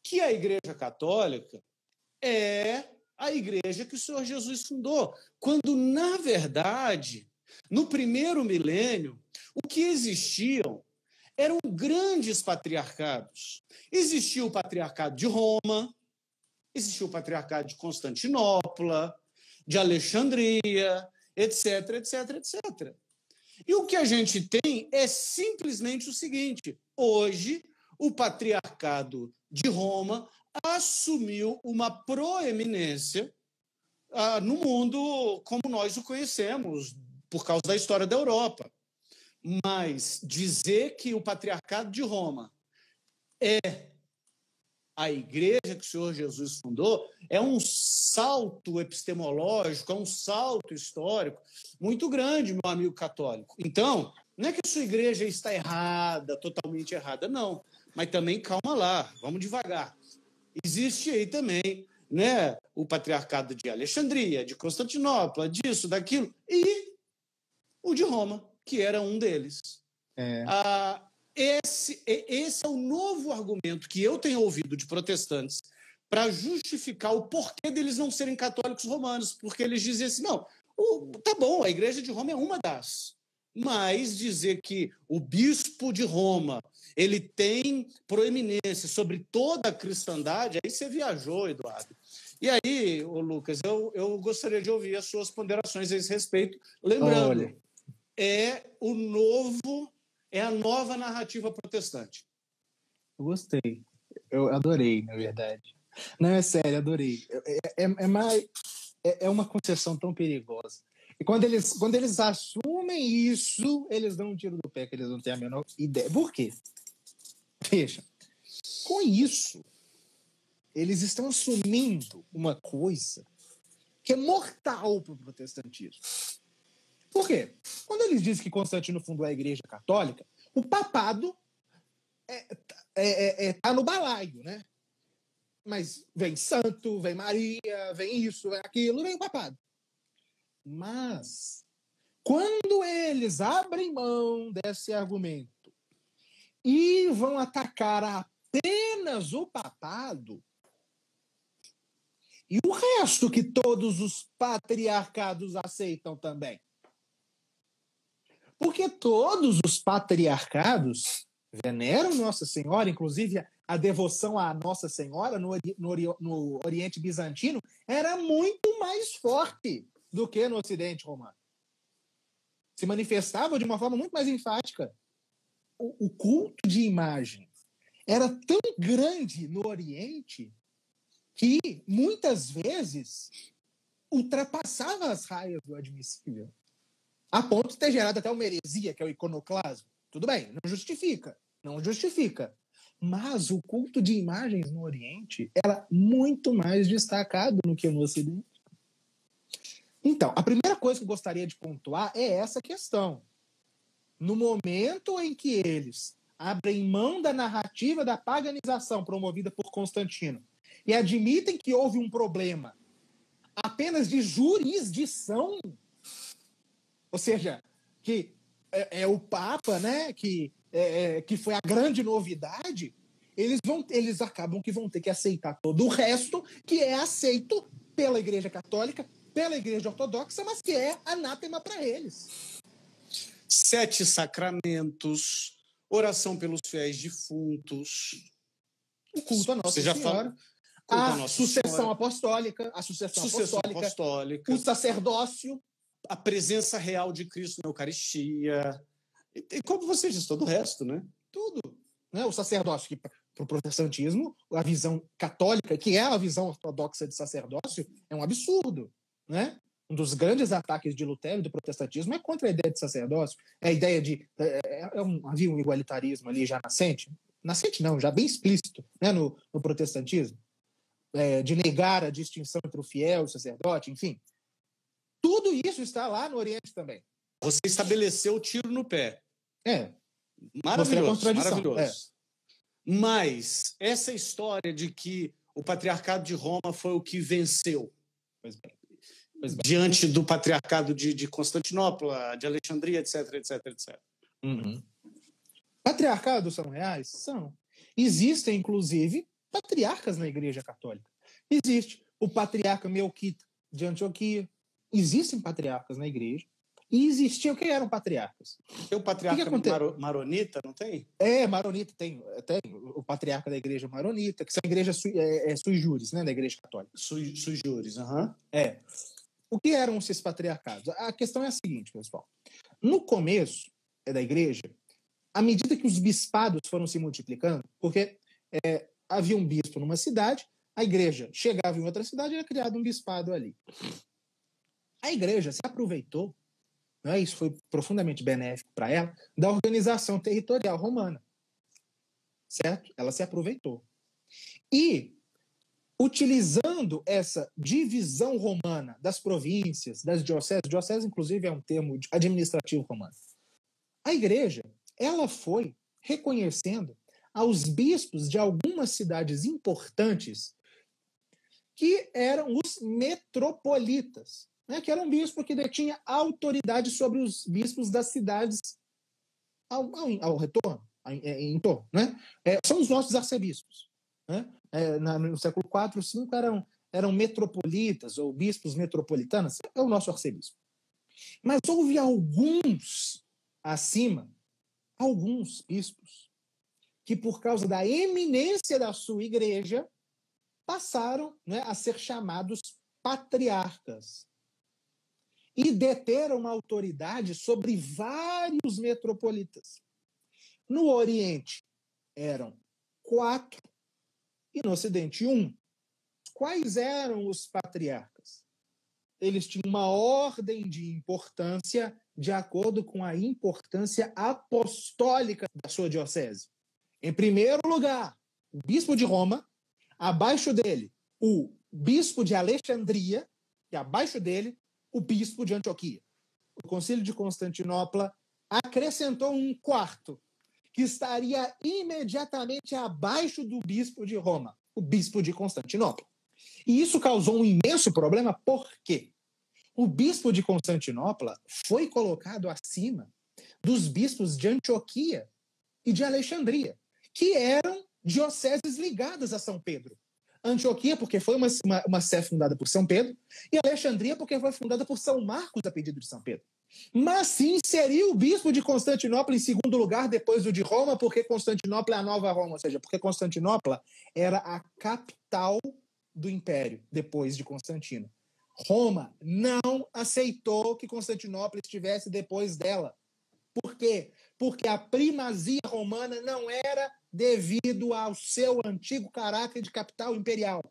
que a Igreja Católica é a igreja que o Senhor Jesus fundou, quando, na verdade, no primeiro milênio, o que existiam eram grandes patriarcados. Existia o patriarcado de Roma, existia o patriarcado de Constantinopla, de Alexandria, etc, etc, etc. E o que a gente tem é simplesmente o seguinte: hoje, o patriarcado de Roma assumiu uma proeminência no mundo como nós o conhecemos, por causa da história da Europa. Mas dizer que o patriarcado de Roma é a igreja que o Senhor Jesus fundou é um salto epistemológico, é um salto histórico muito grande, meu amigo católico. Então, não é que a sua igreja está errada, totalmente errada, não. Mas também, calma lá, vamos devagar. Existe aí também, né, o patriarcado de Alexandria, de Constantinopla, disso, daquilo, e o de Roma, que era um deles. Esse é o novo argumento que eu tenho ouvido de protestantes para justificar o porquê deles não serem católicos romanos, porque eles dizem assim: não, tá bom, a Igreja de Roma é uma das, mas dizer que o bispo de Roma ele tem proeminência sobre toda a cristandade, aí você viajou, Eduardo. E aí, Lucas, eu gostaria de ouvir as suas ponderações a esse respeito, lembrando, é a nova narrativa protestante. Eu gostei. Eu adorei, na verdade. Não, é sério, adorei. É uma concessão tão perigosa. E quando eles assumem isso, eles dão um tiro do pé, que eles não têm a menor ideia. Por quê? Veja, com isso, eles estão assumindo uma coisa que é mortal para o protestantismo. Por quê? Quando eles dizem que Constantino fundou a Igreja Católica, o papado tá no balaio, né? Mas vem santo, vem Maria, vem isso, vem aquilo, vem o papado. Mas, quando eles abrem mão desse argumento e vão atacar apenas o papado, e o resto que todos os patriarcados aceitam também. Porque todos os patriarcados veneram Nossa Senhora, inclusive a devoção à Nossa Senhora no Oriente Bizantino era muito mais forte do que no Ocidente Romano. Se manifestava de uma forma muito mais enfática. O culto de imagem era tão grande no Oriente que, muitas vezes, ultrapassava as raias do admissível, a ponto de ter gerado até uma heresia, que é o iconoclasmo. Tudo bem, não justifica. Mas o culto de imagens no Oriente era muito mais destacado do que no Ocidente. Então, a primeira coisa que eu gostaria de pontuar é essa questão. No momento em que eles abrem mão da narrativa da paganização promovida por Constantino e admitem que houve um problema apenas de jurisdição, ou seja, que é o Papa, né, que foi a grande novidade, eles acabam que vão ter que aceitar todo o resto que é aceito pela Igreja Católica, pela Igreja Ortodoxa, mas que é anátema para eles. 7 sacramentos, oração pelos fiéis defuntos, o culto à Nossa Senhora, a sucessão apostólica, o sacerdócio, a presença real de Cristo na Eucaristia, e como você diz, todo o resto, né? Tudo. Né? O sacerdócio, que para o protestantismo, a visão católica, que é a visão ortodoxa de sacerdócio, é um absurdo. Né? Um dos grandes ataques de Lutero e do protestantismo é contra a ideia de sacerdócio. É a ideia de... havia um igualitarismo ali já nascente. Nascente não, já bem explícito, né? no protestantismo. De negar a distinção entre o fiel e o sacerdote, enfim. Tudo isso está lá no Oriente também. Você estabeleceu o tiro no pé. Maravilhoso. Maravilhoso. Mas essa história de que o patriarcado de Roma foi o que venceu diante do patriarcado de Constantinopla, de Alexandria, etc. Uhum. Patriarcados são reais? São. Existem, inclusive, patriarcas na Igreja Católica. Existe o patriarca Melquita de Antioquia. Existem patriarcas na Igreja. E existiam, quem eram patriarcas? Tem o patriarca maronita, não tem? Maronita, tem o patriarca da Igreja Maronita, que são igrejas sui juris, né, da Igreja Católica. Sui juris, aham. O que eram esses patriarcados? A questão é a seguinte, pessoal. No começo da Igreja, à medida que os bispados foram se multiplicando, porque havia um bispo numa cidade, a Igreja chegava em outra cidade e era criado um bispado ali. A Igreja se aproveitou, né, isso foi profundamente benéfico para ela, da organização territorial romana. Certo? Ela se aproveitou. E, utilizando essa divisão romana das províncias, das dioceses, inclusive é um termo administrativo romano, a Igreja, ela foi reconhecendo aos bispos de algumas cidades importantes que eram os metropolitas, né, que era um bispo que detinha autoridade sobre os bispos das cidades ao retorno, em torno. Né? São os nossos arcebispos. Né? No século IV, V eram metropolitas ou bispos metropolitanos, é o nosso arcebispo. Mas houve alguns acima, alguns bispos, que por causa da eminência da sua igreja, passaram, né, a ser chamados patriarcas. E deteram uma autoridade sobre vários metropolitas. No Oriente eram 4 e no Ocidente 1. Quais eram os patriarcas? Eles tinham uma ordem de importância de acordo com a importância apostólica da sua diocese. Em primeiro lugar, o bispo de Roma, Abaixo dele, o bispo de Alexandria, e abaixo dele, o bispo de Antioquia. O Concílio de Constantinopla acrescentou um quarto, que estaria imediatamente abaixo do bispo de Roma, o bispo de Constantinopla. E isso causou um imenso problema, por quê? O bispo de Constantinopla foi colocado acima dos bispos de Antioquia e de Alexandria, que eram dioceses ligadas a São Pedro. Antioquia, porque foi uma sé fundada por São Pedro, e Alexandria, porque foi fundada por São Marcos, a pedido de São Pedro. Mas se inseriu o bispo de Constantinopla em segundo lugar depois do de Roma, porque Constantinopla é a nova Roma, ou seja, porque Constantinopla era a capital do império depois de Constantino. Roma não aceitou que Constantinopla estivesse depois dela. Por quê? Porque a primazia romana não era devido ao seu antigo caráter de capital imperial.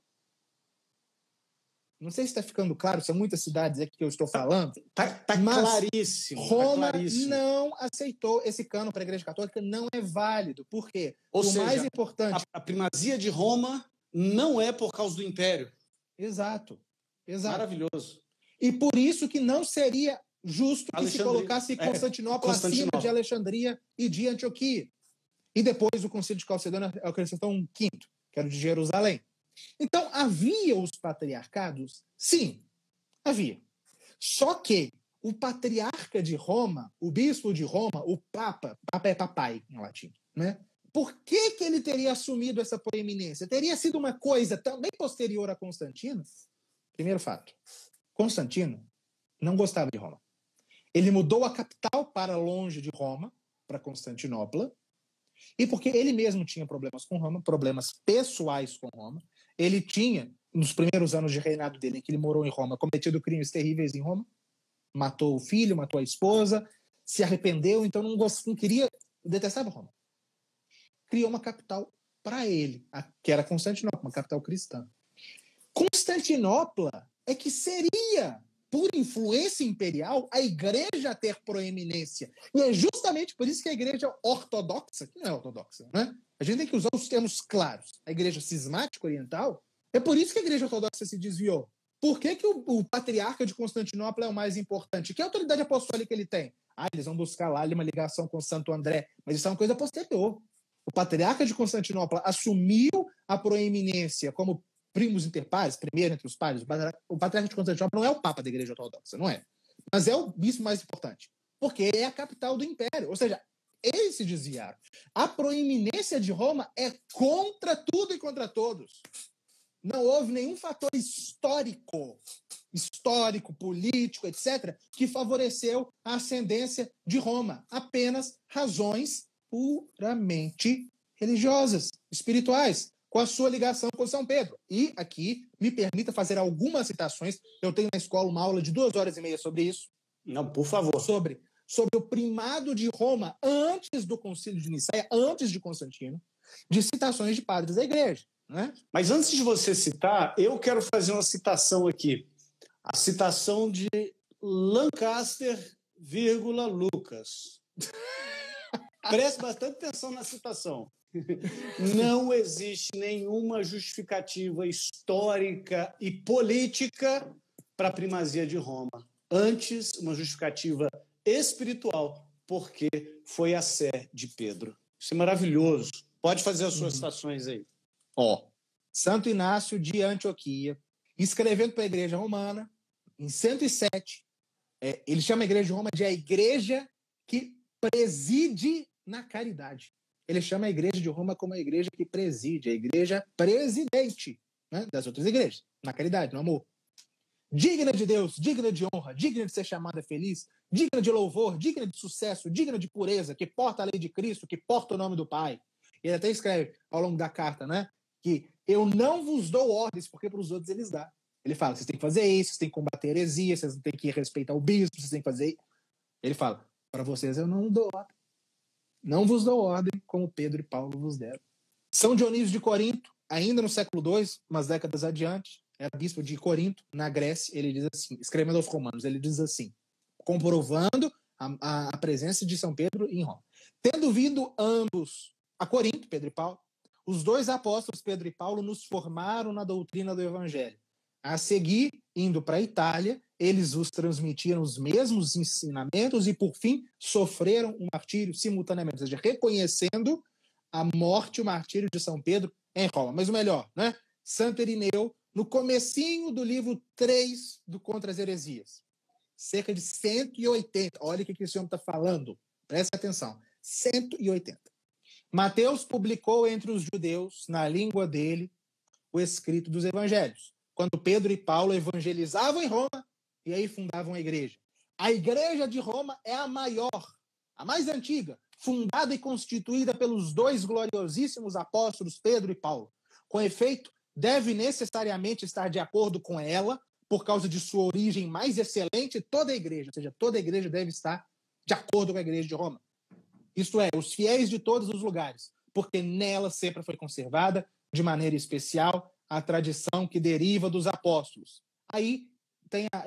Não sei se está ficando claro, são muitas cidades aqui que eu estou falando. Tá claríssimo. Roma tá claríssimo. não aceitou esse cânon para a Igreja Católica, não é válido. Por quê? Ou seja, mais importante... a primazia de Roma não é por causa do império. Exato. Maravilhoso. E por isso que não seria justo que se colocasse Constantinopla acima de Alexandria e de Antioquia. E depois o Concílio de Calcedônia acrescentou um quinto, que era o de Jerusalém. Então, havia os patriarcados? Sim, havia. Só que o patriarca de Roma, o bispo de Roma, o papa é papai em latim, né? Por que ele teria assumido essa proeminência? Teria sido uma coisa também posterior a Constantino? Primeiro fato, Constantino não gostava de Roma. Ele mudou a capital para longe de Roma, para Constantinopla, e porque ele mesmo tinha problemas com Roma, problemas pessoais com Roma. Ele tinha, nos primeiros anos de reinado dele, em que ele morou em Roma, cometido crimes terríveis em Roma, matou o filho, matou a esposa, se arrependeu, então não queria, detestava Roma. Criou uma capital para ele, que era Constantinopla, uma capital cristã. Constantinopla é que seria, por influência imperial, a igreja ter proeminência. E é justamente por isso que a igreja ortodoxa, que não é ortodoxa, né? A gente tem que usar os termos claros. A igreja cismática oriental, é por isso que a igreja ortodoxa se desviou. Por que o patriarca de Constantinopla é o mais importante? Que autoridade apostólica ele tem? Eles vão buscar lá uma ligação com Santo André, mas isso é uma coisa posterior. O patriarca de Constantinopla assumiu a proeminência como primus inter pares, primeiro entre os pares. O patriarca de Constantinopla não é o papa da igreja ortodoxa, não é. Mas é o bispo mais importante, porque é a capital do império. Ou seja, eles se desviaram. A proeminência de Roma é contra tudo e contra todos. Não houve nenhum fator histórico, político, etc., que favoreceu a ascendência de Roma. Apenas razões puramente religiosas, espirituais, com a sua ligação com São Pedro. E aqui, me permita fazer algumas citações. Eu tenho na escola uma aula de 2h30 sobre isso. Não, por favor. Sobre o primado de Roma antes do Concílio de Nicéia, antes de Constantino, de citações de padres da igreja. Né? Mas antes de você citar, eu quero fazer uma citação aqui. A citação de Lancaster, Lucas. Preste bastante atenção na citação. Não existe nenhuma justificativa histórica e política para a primazia de Roma. Antes, uma justificativa espiritual, porque foi a sé de Pedro. Isso é maravilhoso. Pode fazer as suas citações aí. Santo Inácio de Antioquia, escrevendo para a Igreja Romana, em 107, ele chama a Igreja de Roma de a igreja que preside na caridade. Ele chama a Igreja de Roma como a igreja que preside, a igreja presidente, né, das outras igrejas, na caridade, no amor. Digna de Deus, digna de honra, digna de ser chamada feliz, digna de louvor, digna de sucesso, digna de pureza, que porta a lei de Cristo, que porta o nome do Pai. Ele até escreve ao longo da carta, né, que eu não vos dou ordens, porque para os outros eles dão. Ele fala, vocês têm que fazer isso, vocês têm que combater heresia, vocês têm que respeitar o bispo, vocês têm que fazer... Ele fala, para vocês eu não dou ordem. Não vos dou ordem, como Pedro e Paulo vos deram. São Dionísio de Corinto, ainda no século II, umas décadas adiante, era bispo de Corinto, na Grécia, ele diz assim, escrevendo aos romanos, ele diz assim, comprovando a presença de São Pedro em Roma. Tendo vindo ambos a Corinto, Pedro e Paulo, os dois apóstolos, Pedro e Paulo, nos formaram na doutrina do Evangelho. A seguir, indo para a Itália, eles os transmitiram os mesmos ensinamentos e, por fim, sofreram um martírio simultaneamente, ou seja, reconhecendo a morte e o martírio de São Pedro em Roma. Mas o melhor, né? Santo Irineu, no comecinho do livro 3 do Contra as Heresias, cerca de 180. Olha o que esse homem está falando. Preste atenção. 180. Mateus publicou entre os judeus, na língua dele, o escrito dos evangelhos. Quando Pedro e Paulo evangelizavam em Roma, e aí fundavam a igreja. A igreja de Roma é a maior, a mais antiga, fundada e constituída pelos dois gloriosíssimos apóstolos Pedro e Paulo. Com efeito, deve necessariamente estar de acordo com ela, por causa de sua origem mais excelente, toda a igreja, ou seja, toda a igreja deve estar de acordo com a igreja de Roma. Isto é, os fiéis de todos os lugares, porque nela sempre foi conservada, de maneira especial, a tradição que deriva dos apóstolos. Aí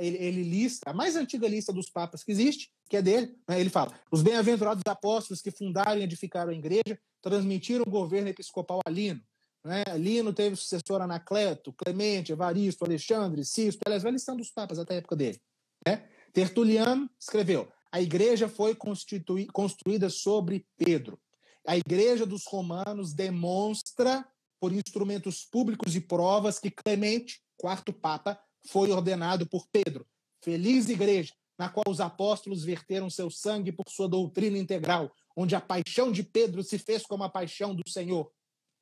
ele lista a mais antiga lista dos papas que existe, que é dele, né? Ele fala: os bem-aventurados apóstolos que fundaram e edificaram a igreja transmitiram o governo episcopal a Lino. Né? Lino teve sucessor Anacleto, Clemente, Evaristo, Alexandre, Sisto, eles vai listando os papas até a época dele. Né? Tertuliano escreveu: a igreja foi construída sobre Pedro. A igreja dos romanos demonstra, por instrumentos públicos e provas, que Clemente, quarto papa, foi ordenado por Pedro. Feliz igreja, na qual os apóstolos verteram seu sangue por sua doutrina integral, onde a paixão de Pedro se fez como a paixão do Senhor.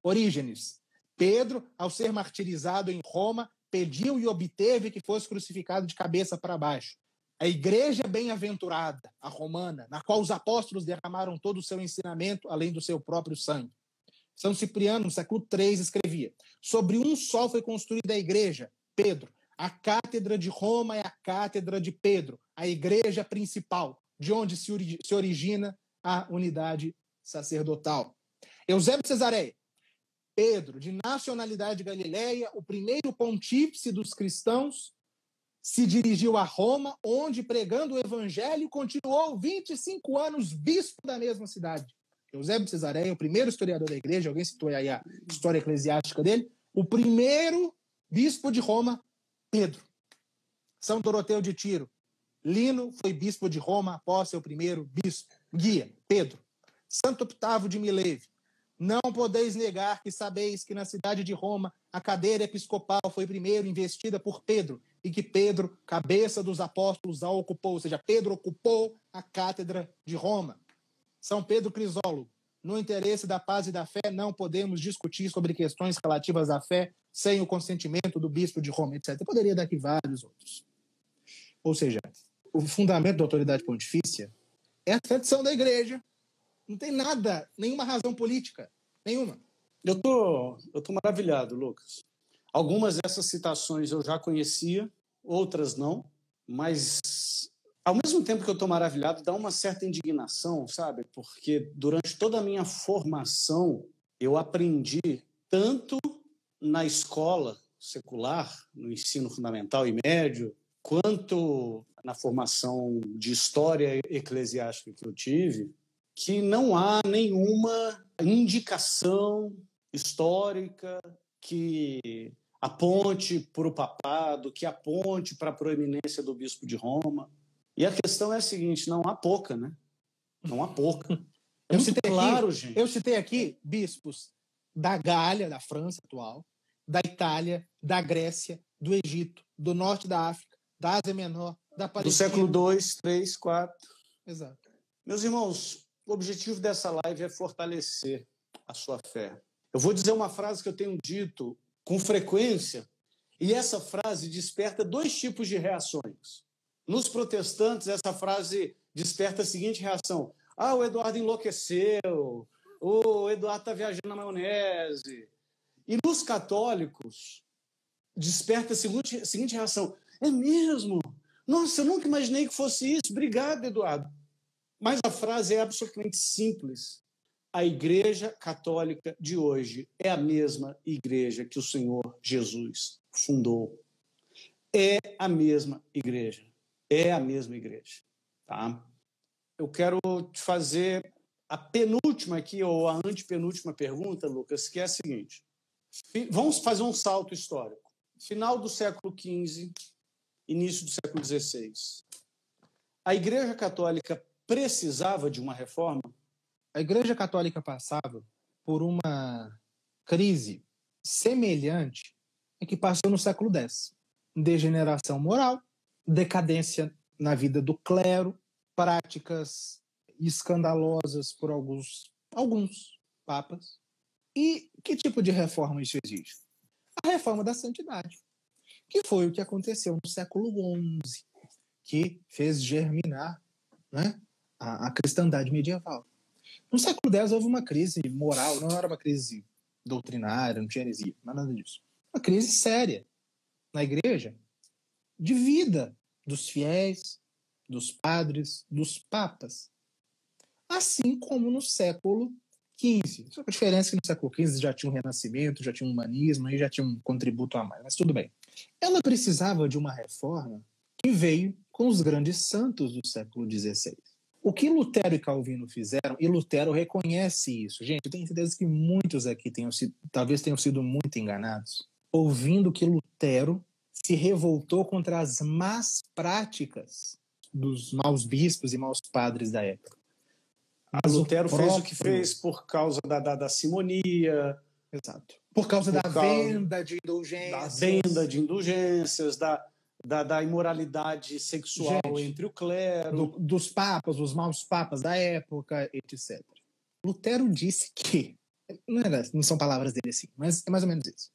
Orígenes. Pedro, ao ser martirizado em Roma, pediu e obteve que fosse crucificado de cabeça para baixo. A igreja bem-aventurada, a romana, na qual os apóstolos derramaram todo o seu ensinamento, além do seu próprio sangue. São Cipriano, no século III, escrevia: sobre um só foi construída a igreja, Pedro. A cátedra de Roma é a cátedra de Pedro, a igreja principal, de onde se origina a unidade sacerdotal. Eusébio de Cesareia. Pedro, de nacionalidade galileia, o primeiro pontífice dos cristãos, se dirigiu a Roma, onde, pregando o evangelho, continuou 25 anos bispo da mesma cidade. Eusébio de Cesareia, o primeiro historiador da igreja, alguém citou aí a história eclesiástica dele, o primeiro bispo de Roma, Pedro. São Doroteu de Tiro. Lino foi bispo de Roma após seu primeiro bispo. Guia, Pedro. Santo Octávio de Mileve. Não podeis negar que sabeis que na cidade de Roma a cadeira episcopal foi primeiro investida por Pedro e que Pedro, cabeça dos apóstolos, a ocupou, ou seja, Pedro ocupou a cátedra de Roma. São Pedro Crisólogo. No interesse da paz e da fé, não podemos discutir sobre questões relativas à fé sem o consentimento do bispo de Roma, etc. Eu poderia dar aqui vários outros. Ou seja, o fundamento da autoridade pontifícia é a tradição da igreja. Não tem nada, nenhuma razão política, nenhuma. Eu tô maravilhado, Lucas. Algumas dessas citações eu já conhecia, outras não, mas ao mesmo tempo que eu estou maravilhado, dá uma certa indignação, sabe? Porque durante toda a minha formação eu aprendi tanto na escola secular, no ensino fundamental e médio, quanto na formação de história eclesiástica que eu tive, que não há nenhuma indicação histórica que aponte para o papado, que aponte para a proeminência do bispo de Roma. E a questão é a seguinte: não há pouca, né? Não há pouca. É muito claro, gente. Eu citei aqui bispos da Gália, da França atual, da Itália, da Grécia, do Egito, do norte da África, da Ásia Menor, da Palestina. Do século II, III, IV. Exato. Meus irmãos, o objetivo dessa live é fortalecer a sua fé. Eu vou dizer uma frase que eu tenho dito com frequência, e essa frase desperta dois tipos de reações. Nos protestantes, essa frase desperta a seguinte reação: ah, o Eduardo enlouqueceu, o Eduardo está viajando na maionese. E nos católicos, desperta a seguinte reação: é mesmo? Nossa, eu nunca imaginei que fosse isso. Obrigado, Eduardo. Mas a frase é absolutamente simples. A Igreja Católica de hoje é a mesma igreja que o Senhor Jesus fundou. É a mesma igreja. É a mesma igreja. Tá? Eu quero te fazer a penúltima aqui, ou a antepenúltima pergunta, Lucas, que é a seguinte. Vamos fazer um salto histórico. Final do século XV, início do século XVI. A Igreja Católica precisava de uma reforma? A Igreja Católica passava por uma crise semelhante à que passou no século X. Degeneração moral, decadência na vida do clero, práticas escandalosas por alguns papas. E que tipo de reforma isso exige? A reforma da santidade, que foi o que aconteceu no século XI, que fez germinar, né, a cristandade medieval. No século X houve uma crise moral, não era uma crise doutrinária, não tinha heresia, não nada disso. Uma crise séria na igreja, de vida dos fiéis, dos padres, dos papas. Assim como no século XV. Só que a diferença é que no século XV já tinha um renascimento, já tinha um humanismo, e já tinha um contributo a mais, mas tudo bem. Ela precisava de uma reforma que veio com os grandes santos do século XVI. O que Lutero e Calvino fizeram, e Lutero reconhece isso. Gente, eu tenho certeza que muitos aqui talvez tenham sido muito enganados, ouvindo que Lutero se revoltou contra as más práticas dos maus bispos e maus padres da época. Mas Lutero fez o que fez por causa da simonia. Exato. Por causa da venda de indulgências. Da venda de indulgências, da imoralidade sexual, gente, entre o clero. Dos papas, os maus papas da época, etc. Lutero disse que, não são palavras dele assim, mas é mais ou menos isso,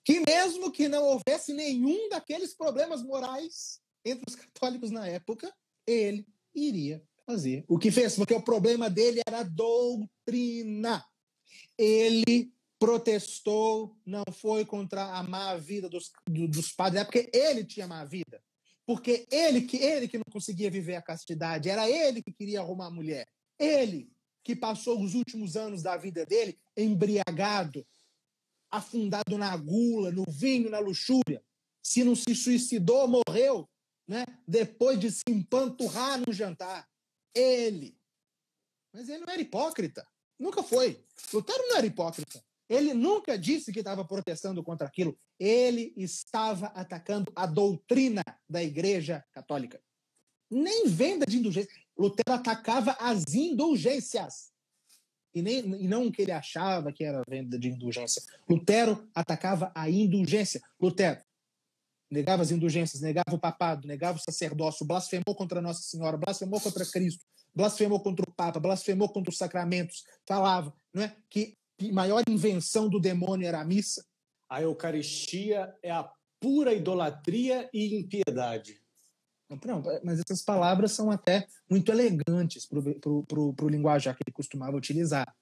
que mesmo que não houvesse nenhum daqueles problemas morais entre os católicos na época, ele iria fazer o que fez, porque o problema dele era a doutrina. Ele protestou, não foi contra a má vida dos padres, é porque ele tinha má vida. Porque ele que não conseguia viver a castidade, era ele que queria arrumar a mulher. Ele que passou os últimos anos da vida dele embriagado, afundado na gula, no vinho, na luxúria. Se não se suicidou, morreu, né? Depois de se empanturrar no jantar. Ele. Mas ele não era hipócrita. Nunca foi. Lutero não era hipócrita. Ele nunca disse que estava protestando contra aquilo. Ele estava atacando a doutrina da Igreja Católica. Nem venda de indulgência. Lutero atacava as indulgências. E não o que ele achava que era venda de indulgência. Lutero atacava a indulgência. Lutero negava as indulgências, negava o papado, negava o sacerdócio, blasfemou contra Nossa Senhora, blasfemou contra Cristo, blasfemou contra o Papa, blasfemou contra os sacramentos. Falava, não é, que a maior invenção do demônio era a missa. A Eucaristia é a pura idolatria e impiedade. Não, mas essas palavras são até muito elegantes para o linguajar que ele costumava utilizar.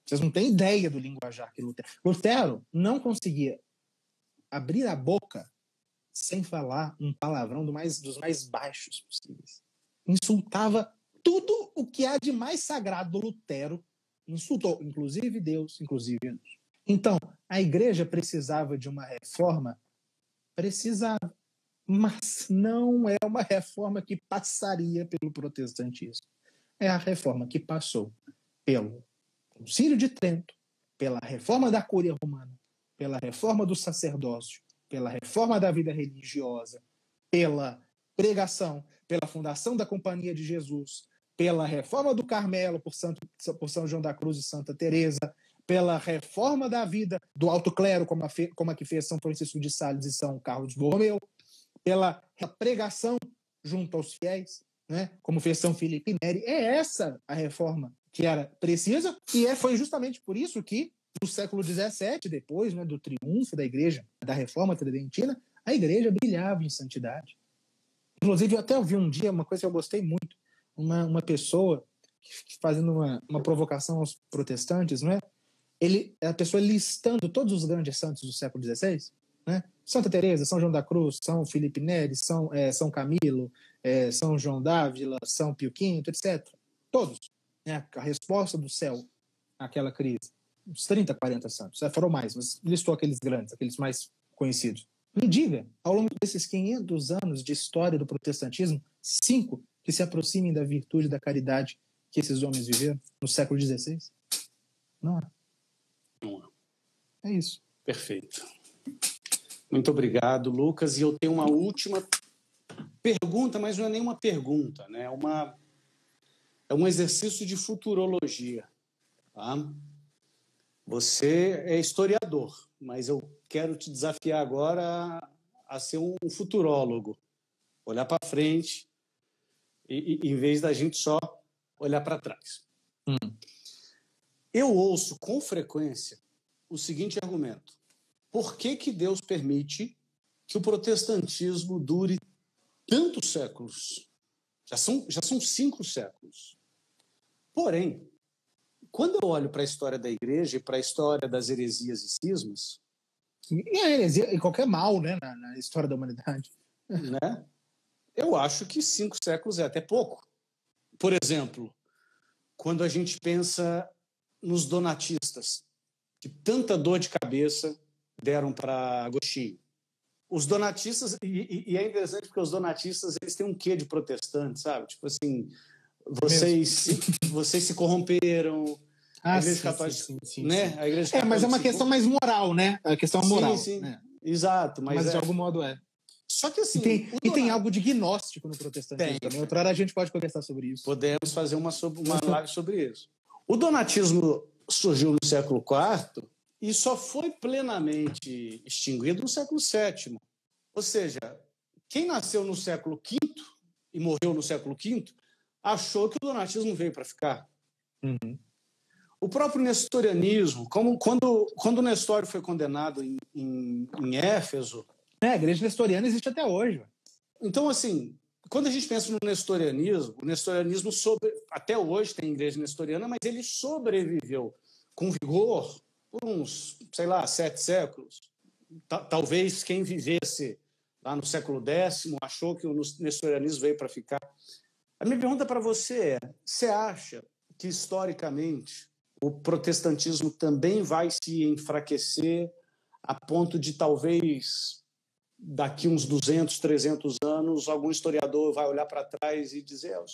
Vocês não têm ideia do linguajar que Lutero não conseguia abrir a boca sem falar um palavrão dos mais baixos possíveis. Insultava tudo o que há de mais sagrado do Lutero. Insultou, inclusive Deus, inclusive Deus. Então, a igreja precisava de uma reforma? Precisava. Mas não é uma reforma que passaria pelo protestantismo. É a reforma que passou pelo Concílio de Trento, pela reforma da Cúria Romana, pela reforma do sacerdócio, pela reforma da vida religiosa, pela pregação, pela fundação da Companhia de Jesus, pela reforma do Carmelo por São João da Cruz e Santa Teresa, pela reforma da vida do alto clero, como a que fez São Francisco de Sales e São Carlos Borromeu, pela pregação junto aos fiéis, né, como fez São Filipe Neri. É essa a reforma que era precisa, e foi justamente por isso que, no século XVII, depois, né, do triunfo da igreja, da reforma tridentina, a igreja brilhava em santidade. Inclusive, eu até ouvi um dia uma coisa que eu gostei muito, uma pessoa fazendo uma provocação aos protestantes, não é? A pessoa listando todos os grandes santos do século XVI, né? Santa Teresa, São João da Cruz, São Filipe Neri, São Camilo, São João d'Ávila, São Pio V, etc. Todos. Né? A resposta do céu àquela crise. Uns 30, 40 santos. Foram mais, mas listou aqueles grandes, aqueles mais conhecidos. Me diga, ao longo desses 500 anos de história do protestantismo, 5 que se aproximem da virtude da caridade que esses homens viveram no século XVI? Não é. Não é. É isso. Perfeito. Muito obrigado, Lucas. E eu tenho uma última pergunta, mas não é nenhuma pergunta, né? É um exercício de futurologia. Tá? Você é historiador, mas eu quero te desafiar agora a ser um futurólogo. Olhar para frente, em vez da gente só olhar para trás. Eu ouço com frequência o seguinte argumento: por que Deus permite que o protestantismo dure tantos séculos? Já são 5 séculos. Porém, quando eu olho para a história da igreja e para a história das heresias e cismas... E a heresia, e qualquer mal, né, na história da humanidade. Né, eu acho que 5 séculos é até pouco. Por exemplo, quando a gente pensa nos donatistas, que tanta dor de cabeça deram para Agostinho. Os donatistas, e é interessante porque os donatistas eles têm um quê de protestante, sabe? Tipo assim, vocês se corromperam, a Igreja Católica, né? A Igreja Católica mas é uma questão mais moral, né? A questão moral. Sim. Né? Exato. Mas de algum modo é. Só que assim... tem algo de gnóstico no protestantismo também. Outra hora a gente pode conversar sobre isso. Podemos fazer uma live sobre isso. O donatismo surgiu no século IV e só foi plenamente extinguido no século VII. Ou seja, quem nasceu no século V e morreu no século V achou que o donatismo veio para ficar. Uhum. O próprio nestorianismo, quando o Nestório foi condenado em Éfeso... A igreja nestoriana existe até hoje. Então, assim, quando a gente pensa no nestorianismo, o nestorianismo até hoje tem igreja nestoriana, mas ele sobreviveu com vigor por uns, 7 séculos. Talvez quem vivesse lá no século X achou que o nestorianismo veio para ficar. A minha pergunta para você é: você acha que, historicamente, o protestantismo também vai se enfraquecer a ponto de, talvez, daqui uns 200, 300 anos, algum historiador vai olhar para trás e dizer: o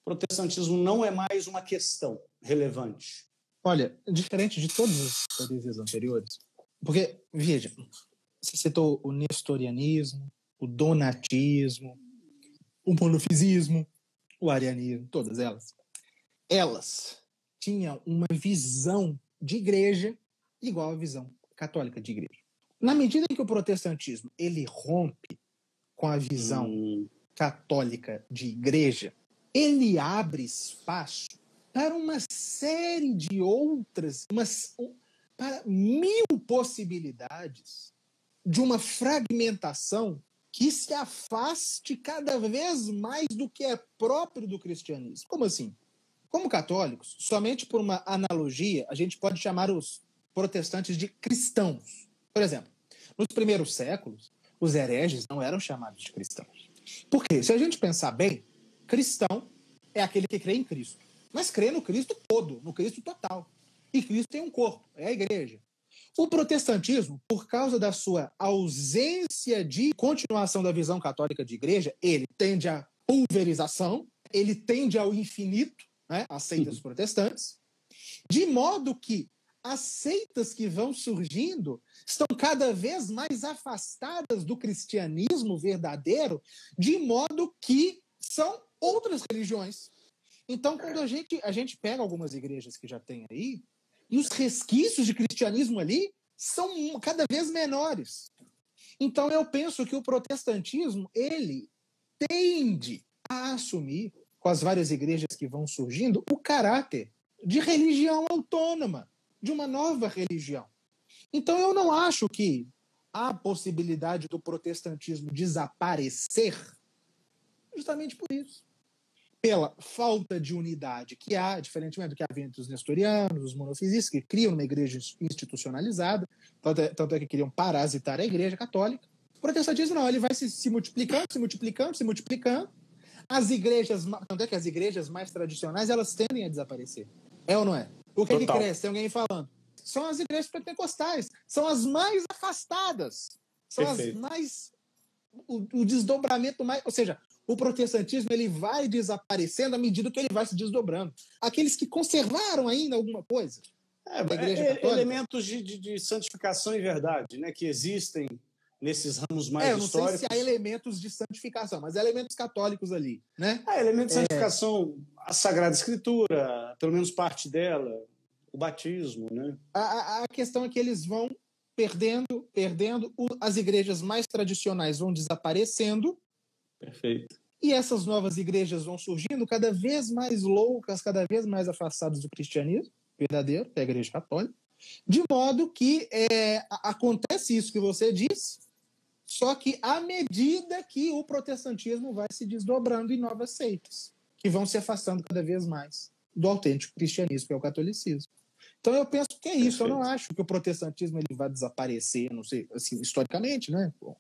protestantismo não é mais uma questão relevante? Olha, diferente de todas as heresias anteriores, porque, veja, você citou o nestorianismo, o donatismo, o monofisismo, o arianismo, todas elas. Elas tinham uma visão de igreja igual à visão católica de igreja. Na medida em que o protestantismo ele rompe com a visão católica de igreja, ele abre espaço para uma série de outras, para 1000 possibilidades de uma fragmentação que se afaste cada vez mais do que é próprio do cristianismo. Como assim? Como católicos, somente por uma analogia, a gente pode chamar os protestantes de cristãos. Por exemplo, nos primeiros séculos, os hereges não eram chamados de cristãos. Por quê? Se a gente pensar bem, cristão é aquele que crê em Cristo, mas crê no Cristo todo, no Cristo total. E Cristo tem um corpo, é a igreja. O protestantismo, por causa da sua ausência de continuação da visão católica de igreja, ele tende à pulverização, ele tende ao infinito, né, as seitas protestantes, de modo que as seitas que vão surgindo estão cada vez mais afastadas do cristianismo verdadeiro, de modo que são outras religiões. Então, quando a gente pega algumas igrejas que já tem aí, e os resquícios de cristianismo ali são cada vez menores. Então, eu penso que o protestantismo, ele tende a assumir, com as várias igrejas que vão surgindo, o caráter de religião autônoma, de uma nova religião. Então, eu não acho que há possibilidade do protestantismo desaparecer justamente por isso. Pela falta de unidade que há, diferentemente do que havia entre os nestorianos, os monofisistas, que criam uma igreja institucionalizada, tanto é que queriam parasitar a igreja católica. O protestantismo não, ele vai se multiplicando, se multiplicando, se multiplicando. As igrejas, tanto é que as igrejas mais tradicionais, elas tendem a desaparecer. É ou não é? O que cresce? Tem alguém falando. São as igrejas pentecostais, são as mais afastadas, são Perfeito. As mais... o desdobramento mais... Ou seja, O protestantismo ele vai desaparecendo à medida que ele vai se desdobrando. Aqueles que conservaram ainda alguma coisa da Igreja Católica, elementos de santificação e verdade, né, que existem nesses ramos mais eu não históricos. sei se há elementos de santificação, mas há elementos católicos ali, né? Elementos de santificação, a Sagrada Escritura, pelo menos parte dela, o batismo, né? A questão é que eles vão perdendo, as igrejas mais tradicionais vão desaparecendo. Perfeito. E essas novas igrejas vão surgindo cada vez mais loucas, cada vez mais afastadas do cristianismo verdadeiro, da Igreja Católica, de modo que acontece isso que você disse, só que à medida que o protestantismo vai se desdobrando em novas seitas, que vão se afastando cada vez mais do autêntico cristianismo, que é o catolicismo. Então eu penso que é isso. Perfeito. Eu não acho que o protestantismo ele vai desaparecer, não sei, assim, historicamente, né? Bom.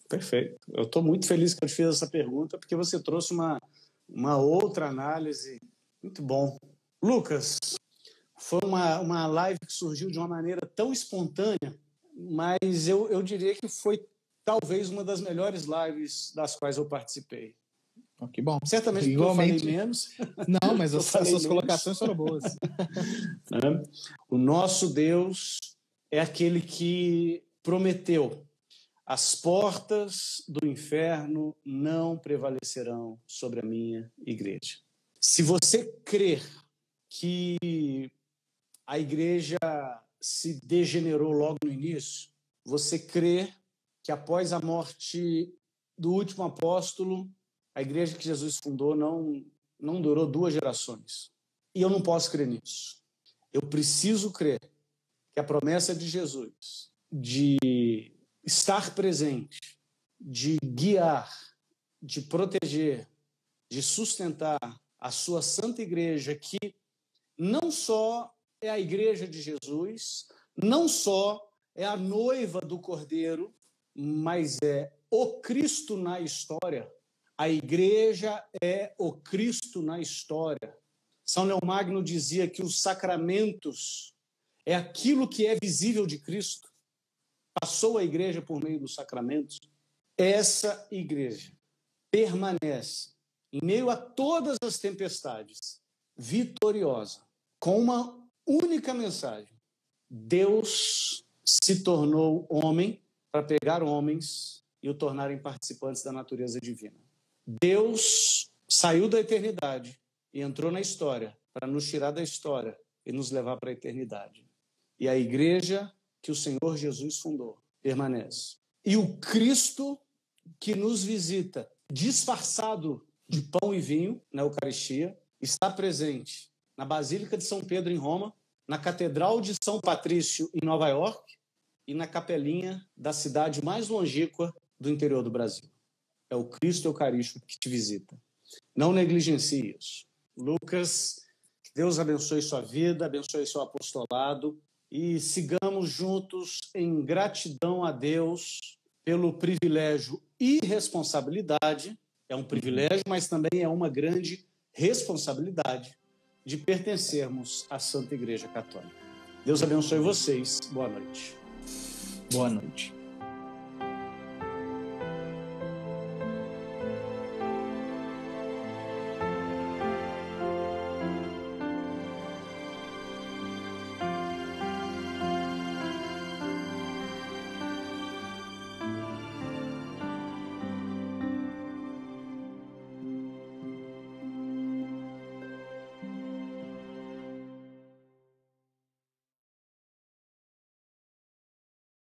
Perfeito. Eu estou muito feliz que eu te fiz essa pergunta, porque você trouxe uma outra análise. Muito bom. Lucas, foi uma live que surgiu de uma maneira tão espontânea, mas eu diria que foi talvez uma das melhores lives das quais eu participei. Oh, que bom. Certamente porque eu falei menos. Não, mas as suas colocações foram boas. O nosso Deus é aquele que prometeu: as portas do inferno não prevalecerão sobre a minha igreja. Se você crer que a igreja se degenerou logo no início, você crê que após a morte do último apóstolo, a igreja que Jesus fundou não durou 2 gerações. E eu não posso crer nisso. Eu preciso crer que a promessa de Jesus de estar presente, de guiar, de proteger, de sustentar a sua santa igreja, que não só é a igreja de Jesus, não só é a noiva do Cordeiro, mas é o Cristo na história. A igreja é o Cristo na história. São Leomagno dizia que os sacramentos é aquilo que é visível de Cristo. Passou a igreja por meio dos sacramentos. Essa igreja permanece em meio a todas as tempestades, vitoriosa, com uma única mensagem: Deus se tornou homem para pegar homens e o tornarem participantes da natureza divina. Deus saiu da eternidade e entrou na história para nos tirar da história e nos levar para a eternidade. E a igreja que o Senhor Jesus fundou permanece. E o Cristo que nos visita, disfarçado de pão e vinho na Eucaristia, está presente na Basílica de São Pedro, em Roma, na Catedral de São Patrício, em Nova York, e na capelinha da cidade mais longínqua do interior do Brasil. É o Cristo Eucarístico que te visita. Não negligencie isso. Lucas, que Deus abençoe sua vida, abençoe seu apostolado e sigamos juntos em gratidão a Deus pelo privilégio e responsabilidade, é um privilégio, mas também é uma grande responsabilidade de pertencermos à Santa Igreja Católica. Deus abençoe vocês. Boa noite. Boa noite.